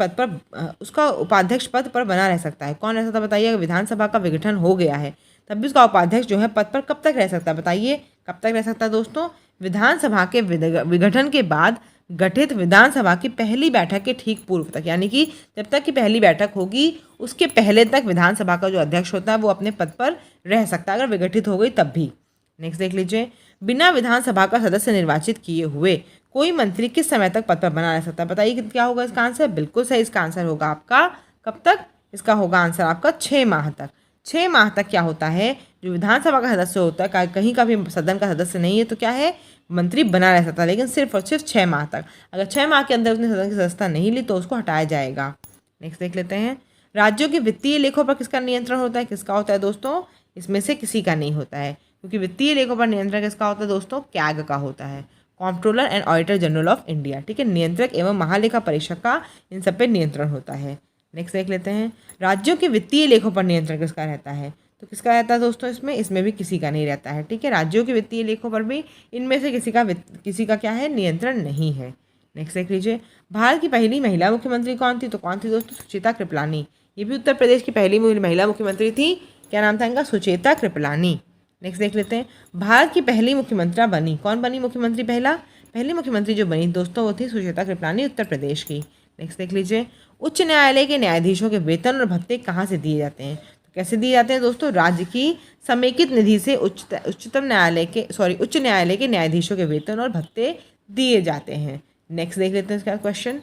पद पर बना रह सकता है। कौन रह सकता है बताइए? अगर विधानसभा का विघटन हो गया है तब भी उसका उपाध्यक्ष जो है पद पर कब तक रह सकता है? बताइए, कब तक रह सकता है दोस्तों? विधानसभा के विघटन के बाद गठित विधानसभा की पहली बैठक के ठीक पूर्व तक, यानी कि जब तक की पहली बैठक होगी उसके पहले तक विधानसभा का जो अध्यक्ष होता है वो अपने पद पर रह सकता है, अगर विघटित हो गई तब भी। नेक्स्ट देख लीजिए, बिना विधानसभा का सदस्य निर्वाचित किए हुए कोई मंत्री किस समय तक पद पर बना रह सकता है? बताइए क्या होगा इसका आंसर? बिल्कुल सही, इसका आंसर होगा आपका कब तक? इसका होगा आंसर आपका 6 माह तक। 6 माह तक क्या होता है? जो विधानसभा का सदस्य होता है, कहीं का भी सदन का सदस्य नहीं है तो क्या है? मंत्री बना रह सकता है, लेकिन सिर्फ और सिर्फ 6 माह तक। अगर 6 माह के अंदर उसने सदन की सदस्यता नहीं ली तो उसको हटाया जाएगा। नेक्स्ट देख लेते हैं, राज्यों के वित्तीय लेखों पर किसका नियंत्रण होता है? किसका होता है दोस्तों? इसमें से किसी का नहीं होता है, क्योंकि वित्तीय लेखों पर नियंत्रण किसका होता है दोस्तों? कैग का होता है, comptroller and auditor general of India. ठीक है, नियंत्रक एवं महालेखा परीक्षक का इन सब पे नियंत्रण होता है। नेक्स्ट देख लेते हैं, राज्यों के वित्तीय लेखों पर नियंत्रण किसका रहता है? तो किसका रहता है दोस्तों? इसमें भी किसी का नहीं रहता है। ठीक है, राज्यों के वित्तीय लेखों पर भी इनमें से किसी का क्या है? नियंत्रण नहीं है। नेक्स्ट देख लीजिए, भारत की पहली महिला मुख्यमंत्री कौन थी? तो कौन थी दोस्तों? सुचेता कृपलानी। ये भी उत्तर प्रदेश की पहली महिला मुख्यमंत्री थी। क्या नाम था इनका? सुचेता कृपलानी। नेक्स्ट देख लेते हैं, भारत की पहली मुख्यमंत्री बनी, कौन बनी मुख्यमंत्री? पहली मुख्यमंत्री जो बनी दोस्तों वो थी सुचेता कृपलानी, उत्तर प्रदेश की। नेक्स्ट देख लीजिए, उच्च न्यायालय के न्यायाधीशों के वेतन और भत्ते कहाँ से दिए जाते हैं? तो कैसे दिए जाते हैं दोस्तों? राज्य की समेकित निधि से उच्च न्यायालय के न्यायाधीशों के वेतन और भत्ते दिए जाते हैं। नेक्स्ट देख लेते हैं इसका क्वेश्चन,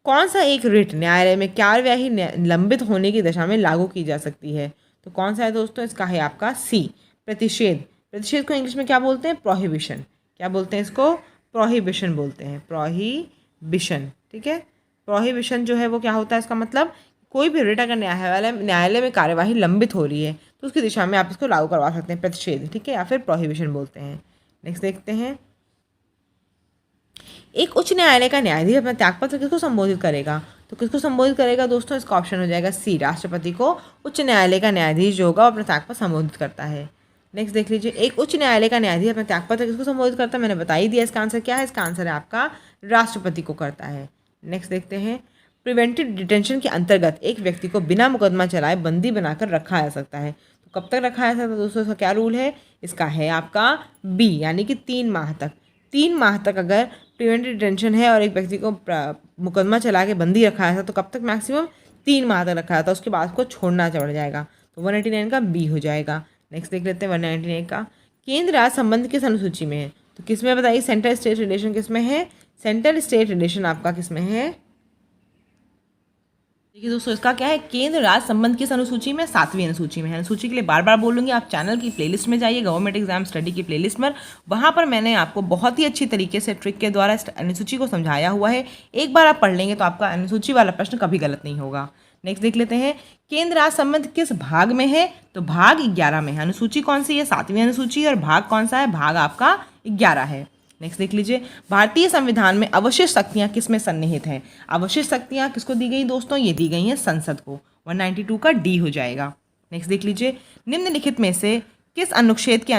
कौन सा एक रिट न्यायालय में कार्यवाही लंबित होने की दशा में लागू की जा सकती है? तो कौन सा है दोस्तों? इसका है आपका सी, प्रतिषेध। प्रतिषेध को इंग्लिश में क्या बोलते हैं? प्रोहिबिशन। क्या बोलते हैं इसको? प्रोहिबिशन बोलते हैं, प्रोहिबिशन। ठीक है, प्रोहिबिशन जो है वो क्या होता है? इसका मतलब कोई भी रिट अगर न्यायालय में कार्यवाही लंबित हो रही है तो उसकी दिशा में आप इसको लागू करवा सकते हैं, प्रतिषेध। ठीक है, या फिर प्रोहिबिशन बोलते हैं। नेक्स्ट देखते हैं, एक उच्च न्यायालय का न्यायाधीश अपना त्यागपत्र किसको संबोधित करेगा? तो किसको संबोधित करेगा दोस्तों? इसका ऑप्शन हो जाएगा सी, राष्ट्रपति को उच्च न्यायालय का न्यायाधीश जो होगा अपना त्यागपत्र संबोधित करता है। नेक्स्ट देख लीजिए, एक उच्च न्यायालय का न्यायाधीश अपना त्यागपत्र किसको संबोधित करता है? मैंने बता ही दिया इसका आंसर क्या है। इसका आंसर है आपका राष्ट्रपति को करता है। नेक्स्ट देखते हैं, प्रिवेंटिव डिटेंशन के अंतर्गत एक व्यक्ति को बिना मुकदमा चलाए बंदी बनाकर रखा जा सकता है। तो कब तक रखा जा सकता है दोस्तों? इसका क्या रूल है? इसका है आपका बी, यानी कि 3 माह तक। 3 माह तक अगर प्रिवेंटिव डिटेंशन है और एक व्यक्ति को मुकदमा चला के बंदी रखा था तो कब तक? मैक्सिमम 3 माह तक रखा था, उसके बाद उसको छोड़ना पड़ जाएगा। तो 189 का बी हो जाएगा। नेक्स्ट देख लेते हैं 199 का, केंद्र राज्य संबंध किस अनुसूची में है? तो किस में बताइए? सेंट्रल स्टेट रिलेशन किस में है? सेंट्रल स्टेट रिलेशन आपका किस में है? देखिए दोस्तों, इसका क्या है? केंद्र राज्य संबंध किस अनुसूची में? 7वीं अनुसूची में है। अनुसूची के लिए बार बार बोलूंगी, आप चैनल की प्लेलिस्ट में जाइए, गवर्नमेंट एग्जाम स्टडी की प्लेलिस्ट में, वहां पर मैंने आपको बहुत ही अच्छी तरीके से ट्रिक के द्वारा अनुसूची को समझाया हुआ है। एक बार आप पढ़ लेंगे तो आपका अनुसूची वाला प्रश्न कभी गलत नहीं होगा। नेक्स्ट देख लेते हैं, केंद्र राज्य संबंध किस भाग में है? तो भाग 11 में है। अनुसूची कौन सी है? 7वीं अनुसूची। और भाग कौन सा है? भाग आपका 11 है। नेक्स्ट देख लीजिए, भारतीय संविधान में अवशिष्ट शक्तियां किस में सन्निहित हैं? अवशिष्ट शक्तियां किसको दी गई दोस्तों? ये दी गई हैं संसद को। 192 का डी हो जाएगा। नेक्स्ट देख लीजिए, निम्नलिखित में से किस अनुच्छेद के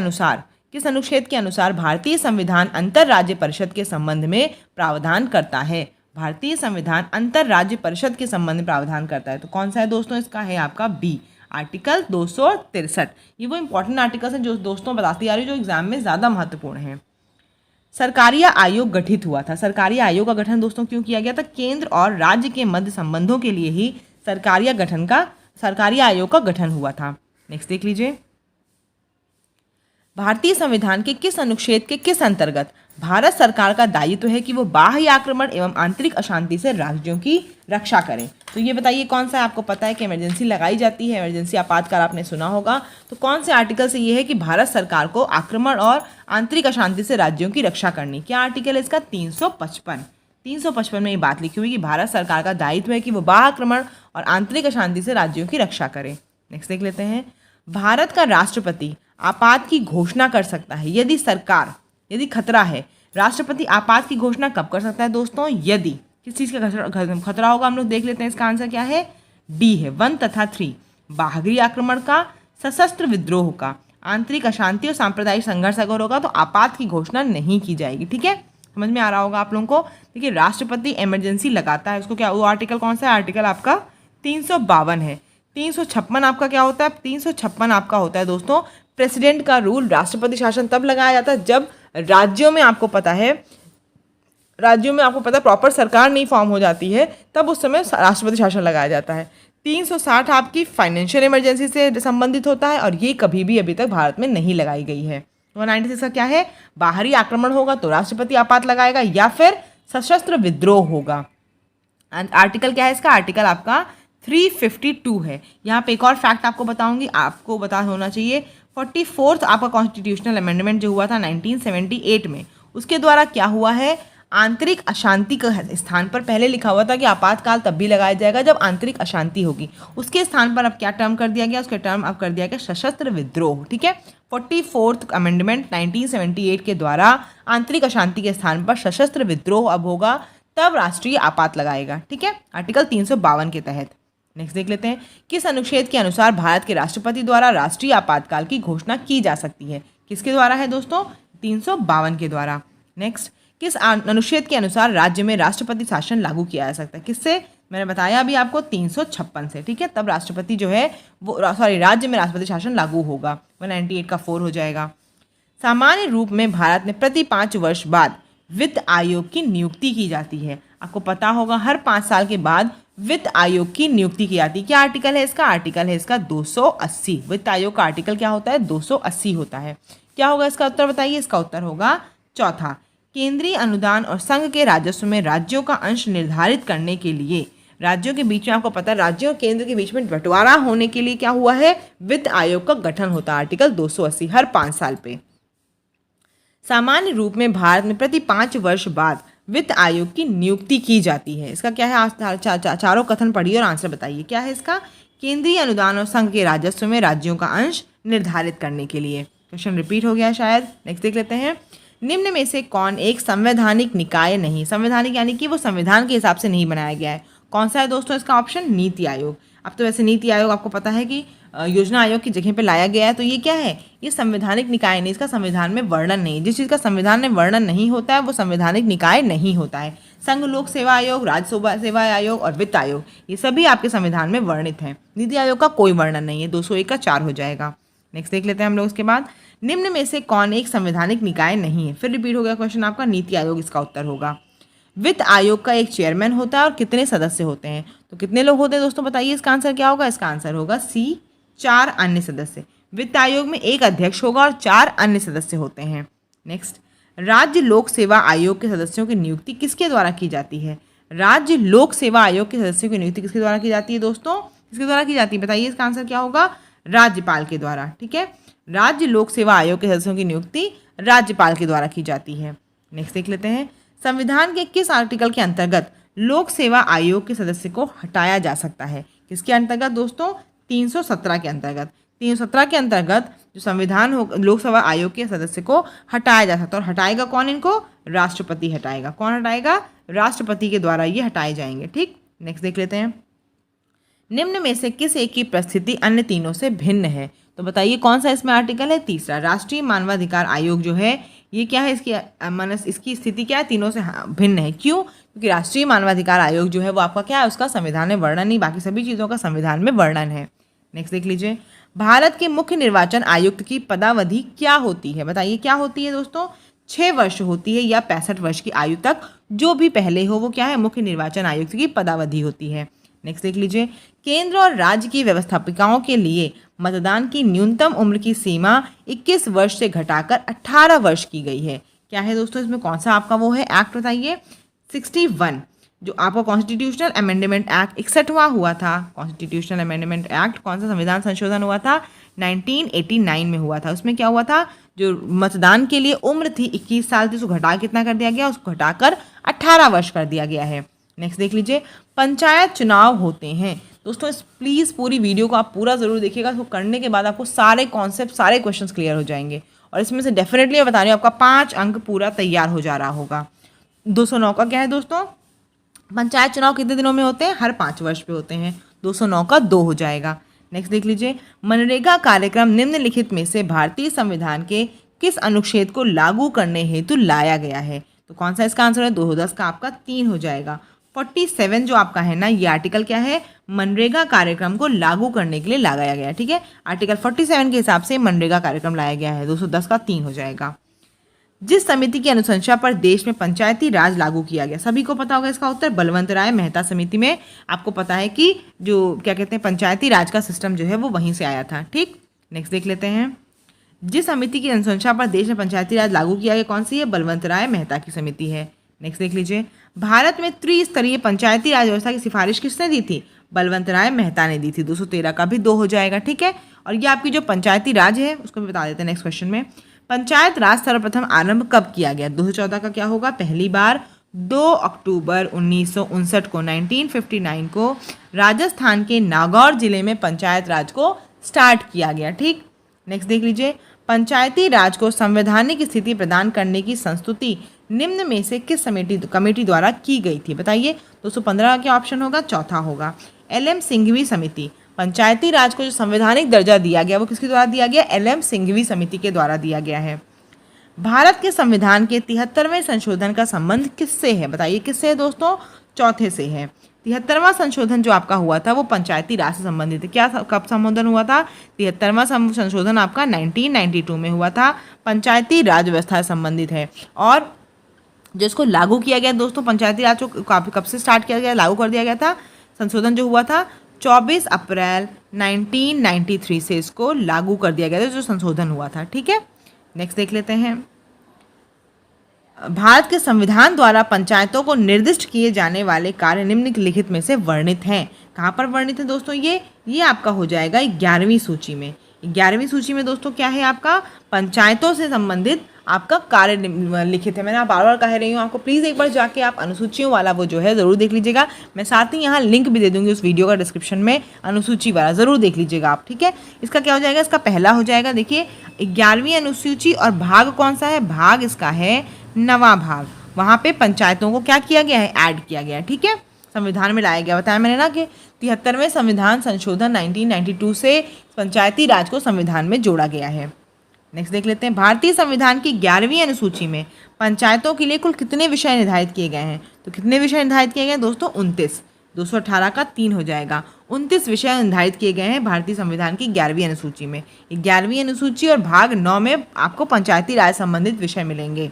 अनुसार भारतीय संविधान अंतरराज्य परिषद के संबंध में प्रावधान करता है? भारतीय संविधान अंतरराज्य परिषद के संबंध में प्रावधान करता है। तो कौन सा है दोस्तों? इसका है आपका बी, आर्टिकल 263। ये वो इंपॉर्टेंट आर्टिकल्स हैं जो दोस्तों बताती आ रही है, जो एग्जाम में ज़्यादा महत्वपूर्ण है। सरकारिया आयोग गठित हुआ था। सरकारिया आयोग का गठन दोस्तों क्यों किया गया था? केंद्र और राज्य के मध्य संबंधों के लिए ही सरकारिया आयोग का गठन हुआ था। नेक्स्ट देख लीजिए, भारतीय संविधान के किस अनुच्छेद के किस अंतर्गत भारत सरकार का दायित्व है कि वो बाह्य आक्रमण एवं आंतरिक अशांति से राज्यों की रक्षा करें? तो ये बताइए कौन सा है? आपको पता है कि इमरजेंसी लगाई जाती है, इमरजेंसी आपातकाल आपने सुना होगा। तो कौन से आर्टिकल से ये है कि भारत सरकार को आक्रमण और आंतरिक अशांति से राज्यों की रक्षा करनी? क्या आर्टिकल है इसका? 355। 355 में ये बात लिखी हुई कि भारत सरकार का दायित्व है कि वो बाह्य आक्रमण और आंतरिक अशांति से राज्यों की रक्षा करे। नेक्स्ट देख लेते हैं, भारत का राष्ट्रपति आपात की घोषणा कर सकता है यदि खतरा है। राष्ट्रपति आपात की घोषणा कब कर सकता है दोस्तों? यदि किस चीज़ का खतरा होगा? हम लोग देख लेते हैं, इसका आंसर क्या है? डी है। 1 तथा 3, बाहरी आक्रमण का, सशस्त्र विद्रोह का, आंतरिक अशांति और सांप्रदायिक संघर्ष अगर होगा तो आपात की घोषणा नहीं की जाएगी। ठीक है, समझ में आ रहा होगा आप लोगों को। देखिए, राष्ट्रपति इमरजेंसी लगाता है, उसको क्या, वो आर्टिकल कौन सा है? आर्टिकल आपका 352 है। 356 आपका क्या होता है? 356 आपका होता है दोस्तों प्रेसिडेंट का रूल। राष्ट्रपति शासन तब लगाया जाता है जब राज्यों में आपको पता है प्रॉपर सरकार नहीं फॉर्म हो जाती है, तब उस समय राष्ट्रपति शासन लगाया जाता है। 360 आपकी फाइनेंशियल इमरजेंसी से संबंधित होता है और ये कभी भी अभी तक भारत में नहीं लगाई गई है। 196 का क्या है? बाहरी आक्रमण होगा तो राष्ट्रपति आपात लगाएगा या फिर सशस्त्र विद्रोह होगा। आर्टिकल क्या है इसका? आर्टिकल आपका 352 है। यहाँ पे एक और फैक्ट आपको बताऊंगी, आपको पता होना चाहिए। 44th आपका कॉन्स्टिट्यूशनल अमेंडमेंट जो हुआ था 1978 में, उसके द्वारा क्या हुआ है? आंतरिक अशांति के स्थान पर पहले लिखा हुआ था कि आपातकाल तब भी लगाया जाएगा जब आंतरिक अशांति होगी, उसके स्थान पर अब क्या टर्म कर दिया गया? उसके टर्म अब कर दिया गया सशस्त्र विद्रोह। ठीक है, 44th अमेंडमेंट 1978 के द्वारा आंतरिक अशांति के स्थान पर सशस्त्र विद्रोह अब होगा, तब राष्ट्रीय आपात लगाएगा। ठीक है, आर्टिकल 352 के तहत। नेक्स्ट देख लेते हैं, किस अनुच्छेद के अनुसार भारत के राष्ट्रपति द्वारा राष्ट्रीय आपातकाल की घोषणा की जा सकती है? किसके द्वारा है दोस्तों? 352 के द्वारा। नेक्स्ट, किस अनुच्छेद के अनुसार राज्य में राष्ट्रपति शासन लागू किया जा सकता है? किससे? मैंने बताया अभी आपको 356 से। ठीक है, तब राष्ट्रपति जो है वो राज्य में राष्ट्रपति शासन लागू होगा। 198 का 4 हो जाएगा। सामान्य रूप में भारत में प्रति 5 वर्ष बाद वित्त आयोग की नियुक्ति की जाती है। आपको पता होगा हर 5 साल के बाद वित्त आयोग की नियुक्ति की जाती है। क्या आर्टिकल है इसका? आर्टिकल है इसका 280। वित्त आयोग का आर्टिकल क्या होता है? 280 होता है। क्या होगा इसका उत्तर बताइए? इसका उत्तर होगा चौथा। केंद्रीय अनुदान और संघ के राजस्व में राज्यों का अंश निर्धारित करने के लिए राज्यों के बीच में, आपको पता है राज्यों और केंद्र के बीच में बंटवारा होने के लिए क्या हुआ है? वित्त आयोग का गठन होता है। आर्टिकल 280 हर 5 साल पे। सामान्य रूप में भारत में प्रति 5 वर्ष बाद वित्त आयोग की नियुक्ति की जाती है। इसका क्या है? चारों कथन पढ़िए और आंसर बताइए। क्या है इसका? केंद्रीय अनुदान और संघ के राजस्व में राज्यों का अंश निर्धारित करने के लिए। क्वेश्चन रिपीट हो गया शायद। नेक्स्ट देख लेते हैं, निम्न में से कौन एक संवैधानिक निकाय नहीं? संवैधानिक यानी कि वो संविधान के हिसाब से नहीं बनाया गया है। कौन सा है दोस्तों इसका ऑप्शन? नीति आयोग। अब तो वैसे नीति आयोग आपको पता है कि योजना आयोग की जगह पे लाया गया है, तो ये क्या है? ये संवैधानिक निकाय नहीं, इसका संविधान में वर्णन नहीं। जिस चीज़ का संविधान में वर्णन नहीं होता है वो संवैधानिक निकाय नहीं होता है। संघ लोक सेवा आयोग, राज्य सेवा आयोग और वित्त आयोग, ये सभी आपके संविधान में वर्णित हैं। नीति आयोग का कोई वर्णन नहीं है। 201 का 4 हो जाएगा। नेक्स्ट देख लेते हैं हम लोग इसके बाद, निम्न में से कौन एक संवैधानिक निकाय नहीं है? फिर रिपीट हो गया क्वेश्चन आपका, नीति आयोग इसका उत्तर होगा। वित्त आयोग का एक चेयरमैन होता है और कितने सदस्य होते हैं? तो कितने लोग होते हैं दोस्तों, बताइए इसका आंसर क्या होगा? इसका आंसर होगा सी, 4 अन्य सदस्य। वित्त आयोग में एक अध्यक्ष होगा और 4 अन्य सदस्य होते हैं। नेक्स्ट, राज्य लोक सेवा आयोग के सदस्यों की नियुक्ति किसके द्वारा की जाती है? राज्य लोक सेवा आयोग के सदस्यों की नियुक्ति किसके द्वारा की जाती है दोस्तों? किसके द्वारा की जाती है? बताइए इसका आंसर क्या होगा? राज्यपाल के द्वारा। ठीक है, राज्य लोक सेवा आयोग के सदस्यों की नियुक्ति राज्यपाल के द्वारा की जाती है। नेक्स्ट देख लेते हैं, संविधान के किस आर्टिकल के अंतर्गत लोक सेवा आयोग के सदस्य को हटाया जा सकता है? किसके अंतर्गत दोस्तों? 317 के अंतर्गत। 317 के अंतर्गत जो संविधान हो, लोक सेवा आयोग के सदस्य को हटाया जा सकता है। और हटाएगा कौन इनको? राष्ट्रपति हटाएगा। कौन हटाएगा? राष्ट्रपति के द्वारा ये हटाए जाएंगे। ठीक, नेक्स्ट देख लेते हैं, निम्न में से किस एक की परिस्थिति अन्य तीनों से भिन्न है? तो बताइए कौन सा इसमें आर्टिकल है? तीसरा। राष्ट्रीय मानवाधिकार आयोग जो है ये क्या है? इसकी स्थिति क्या है? तीनों से भिन्न है। क्यों? क्योंकि राष्ट्रीय मानवाधिकार आयोग जो है वो आपका क्या है? उसका संविधान में वर्णन नहीं, बाकी सभी चीज़ों का संविधान में वर्णन है। नेक्स्ट देख लीजिए, भारत के मुख्य निर्वाचन आयुक्त की पदावधि क्या होती है? बताइए क्या होती है दोस्तों? 6 वर्ष होती है या 65 वर्ष की आयु तक जो भी पहले हो वो क्या है? मुख्य निर्वाचन आयुक्त की पदावधि होती है। नेक्स्ट देख लीजिए, केंद्र और राज्य की व्यवस्थापिकाओं के लिए मतदान की न्यूनतम उम्र की सीमा 21 वर्ष से घटाकर 18 वर्ष की गई है। क्या है दोस्तों इसमें? कौन सा आपका वो है एक्ट? बताइए। 61 जो आपका कॉन्स्टिट्यूशनल अमेंडमेंट एक्ट 61वां हुआ था। कॉन्स्टिट्यूशनल अमेंडमेंट एक्ट कौन सा संविधान संशोधन हुआ था? 1989 में हुआ था। उसमें क्या हुआ था? जो मतदान के लिए उम्र थी 21 साल थी, उसको घटा कितना कर दिया गया? उसको घटाकर 18 वर्ष कर दिया गया है। नेक्स्ट देख लीजिए, पंचायत चुनाव होते हैं दोस्तों। प्लीज़ पूरी वीडियो को आप पूरा ज़रूर देखिएगा। इसको करने के बाद आपको सारे कॉन्सेप्ट, सारे क्वेश्चंस क्लियर हो जाएंगे। और इसमें से डेफिनेटली मैं बता रही हूँ आपका 5 अंक पूरा तैयार हो जा रहा होगा। 209 का क्या है दोस्तों? पंचायत चुनाव कितने दिनों में होते हैं? हर 5 वर्ष पे होते हैं। 209 का 2 हो जाएगा। नेक्स्ट देख लीजिए, मनरेगा कार्यक्रम निम्नलिखित में से भारतीय संविधान के किस अनुच्छेद को लागू करने हेतु लाया गया है? तो कौन सा इसका आंसर है? 210 का आपका 3 हो जाएगा। 47 जो आपका है ना, ये आर्टिकल क्या है? मनरेगा कार्यक्रम को लागू करने के लिए लगाया गया है। ठीक है, आर्टिकल 47 के हिसाब से मनरेगा कार्यक्रम लाया गया है। 210 का 3 हो जाएगा। जिस समिति की अनुशंसा पर देश में पंचायती राज लागू किया गया, सभी को पता होगा इसका उत्तर, बलवंत राय मेहता समिति में। आपको पता है कि जो क्या कहते हैं पंचायती राज का सिस्टम जो है वो वहीं से आया था। ठीक, नेक्स्ट देख लेते हैं, जिस समिति की अनुशंसा पर देश में पंचायती राज लागू किया गया कौन सी है? बलवंत राय मेहता की समिति है। नेक्स्ट देख लीजिए, भारत में त्रिस्तरीय पंचायती राज व्यवस्था की सिफारिश किसने दी थी? बलवंत राय मेहता ने दी थी। 213 का भी 2 हो जाएगा। ठीक है, और ये आपकी जो पंचायती राज है उसको भी बता देते हैं नेक्स्ट क्वेश्चन में। पंचायत राज सर्वप्रथम आरंभ कब किया गया? 214 का क्या होगा? पहली बार 2 अक्टूबर 1959 को 1959 को राजस्थान के नागौर जिले में पंचायत राज को स्टार्ट किया गया। ठीक, नेक्स्ट देख लीजिए, पंचायती राज को संवैधानिक स्थिति प्रदान करने की संस्तुति निम्न में से किस कमेटी द्वारा की गई थी? बताइए। 215 का क्या ऑप्शन होगा? चौथा होगा। LM सिंघवी समिति। पंचायती राज को जो संवैधानिक दर्जा दिया गया वो किसके द्वारा दिया गया? LM सिंघवी समिति के द्वारा दिया गया है। भारत के संविधान के 73वें संशोधन का संबंध किससे है? बताइए किससे है दोस्तों? चौथे से है। 73वां संशोधन जो आपका हुआ था वो पंचायती राज से संबंधित है। क्या कब संशोधन हुआ था? 73वां संशोधन आपका 1992 में हुआ था। पंचायती राज व्यवस्था से संबंधित है। और जो इसको लागू किया गया दोस्तों, पंचायती राज को कब से स्टार्ट किया गया, लागू कर दिया गया था? संशोधन जो हुआ था 24 अप्रैल 1993 से इसको लागू कर दिया गया था, जो संशोधन हुआ था। ठीक है, नेक्स्ट देख लेते हैं, भारत के संविधान द्वारा पंचायतों को निर्दिष्ट किए जाने वाले कार्य निम्नलिखित में से वर्णित हैं। कहाँ पर वर्णित है दोस्तों? ये आपका हो जाएगा 11वीं सूची में। 11वीं सूची में दोस्तों क्या है आपका? पंचायतों से संबंधित आपका कार्य लिखित है। मैंने आप बार बार कह रही हूँ आपको, प्लीज़ एक बार जाके आप अनुसूचियों वाला वो जो है ज़रूर देख लीजिएगा। मैं साथ ही यहाँ लिंक भी दे दूँगी उस वीडियो का डिस्क्रिप्शन में, अनुसूची वाला ज़रूर देख लीजिएगा आप। ठीक है, इसका क्या हो जाएगा? इसका पहला हो जाएगा, देखिए 11वीं अनुसूची, और भाग कौन सा है? भाग इसका है 9वां भाग। वहाँ पे पंचायतों को क्या किया गया है? ऐड किया गया है। ठीक है, संविधान में लाया गया। बताया मैंने ना कि 73वें संविधान संशोधन 1992 से पंचायती राज को संविधान में जोड़ा गया है। नेक्स्ट देख लेते हैं, भारतीय संविधान की 11वीं अनुसूची में पंचायतों के लिए कुल कितने विषय निर्धारित किए गए हैं? तो कितने विषय निर्धारित किए गए दोस्तों? 29। 218 का 3 हो जाएगा। 29 विषय निर्धारित किए गए हैं भारतीय संविधान की 11वीं अनुसूची में। 11वीं अनुसूची और भाग 9 में आपको पंचायती राज संबंधित विषय मिलेंगे।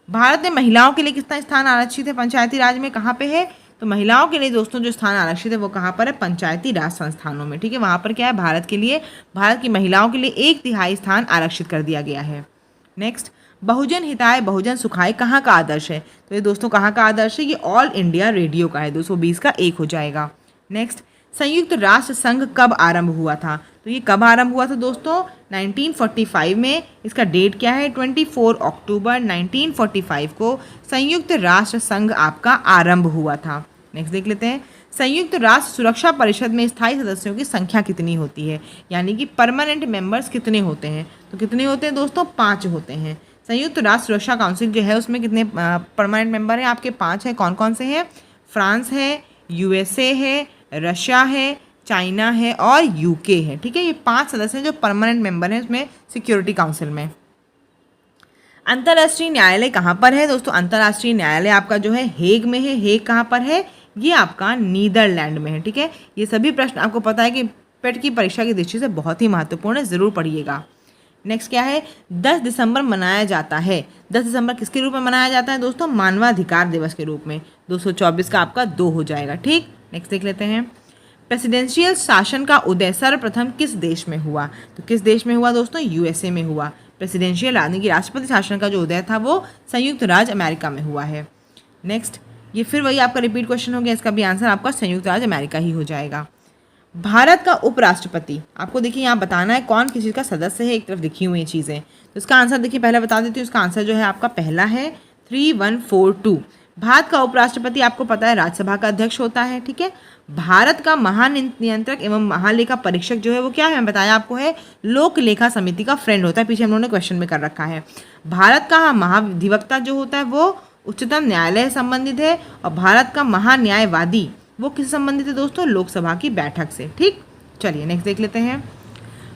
भारत में महिलाओं के लिए कितना स्थान आरक्षित है पंचायती राज में, कहाँ पे है? तो महिलाओं के लिए दोस्तों जो स्थान आरक्षित है वो कहाँ पर है? पंचायती राज संस्थानों में। ठीक है, वहाँ पर क्या है, भारत के लिए, भारत की महिलाओं के लिए 1/3 स्थान आरक्षित कर दिया गया है। नेक्स्ट, बहुजन हिताय बहुजन सुखाय कहाँ का आदर्श है? तो ये दोस्तों कहाँ का आदर्श है? ये ऑल इंडिया रेडियो का है, 220 का 1 हो जाएगा। नेक्स्ट, संयुक्त राष्ट्र संघ कब आरंभ हुआ था? तो ये कब आरंभ हुआ था दोस्तों? 1945 में। इसका डेट क्या है? 24 अक्टूबर 1945 को संयुक्त राष्ट्र संघ आपका आरंभ हुआ था। नेक्स्ट देख लेते हैं, संयुक्त राष्ट्र सुरक्षा परिषद में स्थायी सदस्यों की संख्या कितनी होती है, यानी कि परमानेंट मेंबर्स कितने होते हैं? तो कितने होते हैं दोस्तों? 5 होते हैं। संयुक्त राष्ट्र सुरक्षा काउंसिल जो है उसमें कितने परमानेंट मेंबर हैं आपके? 5 हैं। कौन कौन से हैं? फ्रांस है, यूएसए है, रशिया है, चाइना है और यूके है। ठीक है, ये 5 सदस्य हैं जो परमानेंट मेंबर हैं उसमें सिक्योरिटी काउंसिल में। अंतर्राष्ट्रीय न्यायालय कहाँ पर है दोस्तों? अंतर्राष्ट्रीय न्यायालय आपका जो है हेग में है। हेग कहाँ पर है? ये आपका नीदरलैंड में है। ठीक है, ये सभी प्रश्न आपको पता है कि पेट की परीक्षा की दृष्टि से बहुत ही महत्वपूर्ण है, ज़रूर पढ़िएगा। नेक्स्ट क्या है? 10 दिसंबर मनाया जाता है। 10 दिसंबर किसके रूप में मनाया जाता है दोस्तों? मानवाधिकार दिवस के रूप में। 224 का आपका 2 हो जाएगा। ठीक, नेक्स्ट देख लेते हैं, प्रेसिडेंशियल शासन का उदय सर्वप्रथम किस देश में हुआ? तो किस देश में हुआ दोस्तों? यूएसए में हुआ। प्रेसिडेंशियल यानी कि राष्ट्रपति शासन का जो उदय था वो संयुक्त राज्य अमेरिका में हुआ है। नेक्स्ट, ये फिर वही आपका रिपीट क्वेश्चन हो गया, इसका भी आंसर आपका संयुक्त राज्य अमेरिका ही हो जाएगा। भारत का उपराष्ट्रपति, आपको देखिए यहाँ बताना है कौन किसी का सदस्य है, एक तरफ लिखी हुई चीज़ें, तो इसका आंसर देखिए पहले बता देती हूँ। इसका आंसर जो है आपका पहला है 3142। भारत का उपराष्ट्रपति आपको पता है राज्यसभा का अध्यक्ष होता है। ठीक है, भारत का महानियंत्रक एवं महालेखा परीक्षक जो है वो क्या है, मैं बताया आपको, है लोक लेखा समिति का फ्रेंड होता है। पीछे हम लोगों ने क्वेश्चन में कर रखा है। भारत का महाधिवक्ता जो होता है वो उच्चतम न्यायालय से संबंधित है, और भारत का महान्यायवादी वो किससे संबंधित है दोस्तों? लोकसभा की बैठक से। ठीक, चलिए नेक्स्ट देख लेते हैं,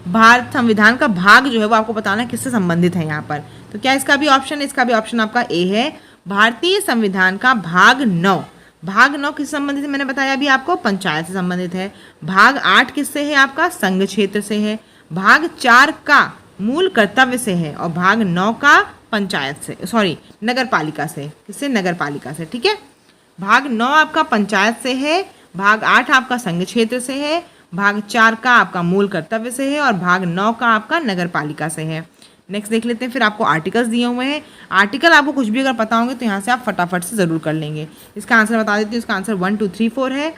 भारत संविधान का भाग जो है वो आपको बताना है किससे संबंधित है यहाँ पर। तो क्या इसका भी ऑप्शन है? इसका भी ऑप्शन आपका ए है, भारतीय संविधान का भाग 9। भाग 9 किससे संबंधित है? मैंने बताया अभी आपको, पंचायत से संबंधित है। भाग 8 किससे है? आपका संघ क्षेत्र से है। भाग 4 का मूल कर्तव्य से है, और भाग 9 का पंचायत से, सॉरी नगर पालिका से। किससे? नगर पालिका से। ठीक है, भाग 9 आपका पंचायत से है, भाग 8 आपका संघ क्षेत्र से है, भाग 4 का आपका मूल कर्तव्य से है, और भाग 9 का आपका नगर पालिका से है। नेक्स्ट देख लेते हैं, फिर आपको आर्टिकल्स दिए हुए हैं। आर्टिकल आपको कुछ भी अगर पता होंगे तो यहाँ से आप फटाफट से ज़रूर कर लेंगे। इसका आंसर बता देती हूँ, इसका आंसर 1 2 3 4 है।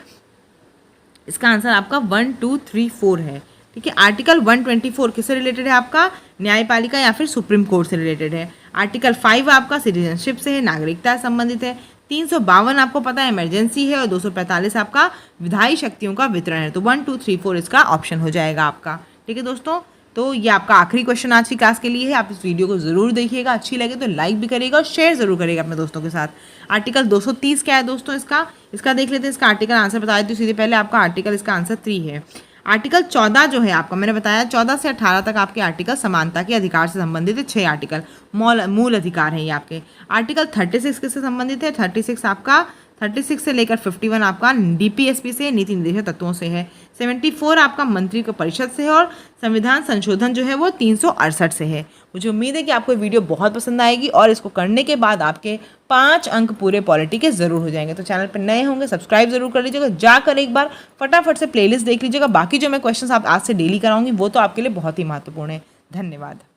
इसका आंसर आपका 1 2 3 4 है। ठीक है, आर्टिकल 124 किससे रिलेटेड है? आपका न्यायपालिका या फिर सुप्रीम कोर्ट से रिलेटेड है। आर्टिकल 5 आपका सिटीजनशिप से है, नागरिकता से संबंधित है। 352 आपको पता है इमरजेंसी है, और 245 आपका विधायी शक्तियों का वितरण है। तो 1 2 3 4 इसका ऑप्शन हो जाएगा आपका। ठीक है दोस्तों, तो ये आपका आखिरी क्वेश्चन आज की क्लास के लिए है। आप इस वीडियो को ज़रूर देखिएगा, अच्छी लगे तो लाइक भी करिएगा और शेयर ज़रूर करिएगा अपने दोस्तों के साथ। आर्टिकल 230 क्या है दोस्तों? इसका देख लेते हैं। इसका आर्टिकल आंसर बता देती हूँ सीधे पहले। आपका आर्टिकल इसका आंसर 3 है। आर्टिकल 14 जो है आपका, मैंने बताया 14 से 18 तक आपके आर्टिकल समानता के अधिकार से संबंधित है। 6 आर्टिकल मूल अधिकार हैं ये आपके। आर्टिकल 36 किससे संबंधित है? 36 आपका 36 से लेकर 51 आपका डीपीएसपी से, नीति निर्देशक तत्वों से है। 74 आपका मंत्री का परिषद से है, और संविधान संशोधन जो है वो 368 से है। मुझे उम्मीद है कि आपको वीडियो बहुत पसंद आएगी, और इसको करने के बाद आपके 5 अंक पूरे पॉलिटी के ज़रूर हो जाएंगे। तो चैनल पर नए होंगे सब्सक्राइब जरूर कर लीजिएगा, जाकर एक बार फटाफट से प्लेलिस्ट देख लीजिएगा। बाकी जो मैं क्वेश्चन आप आज से डेली कराऊंगी वो तो आपके लिए बहुत ही महत्वपूर्ण है। धन्यवाद।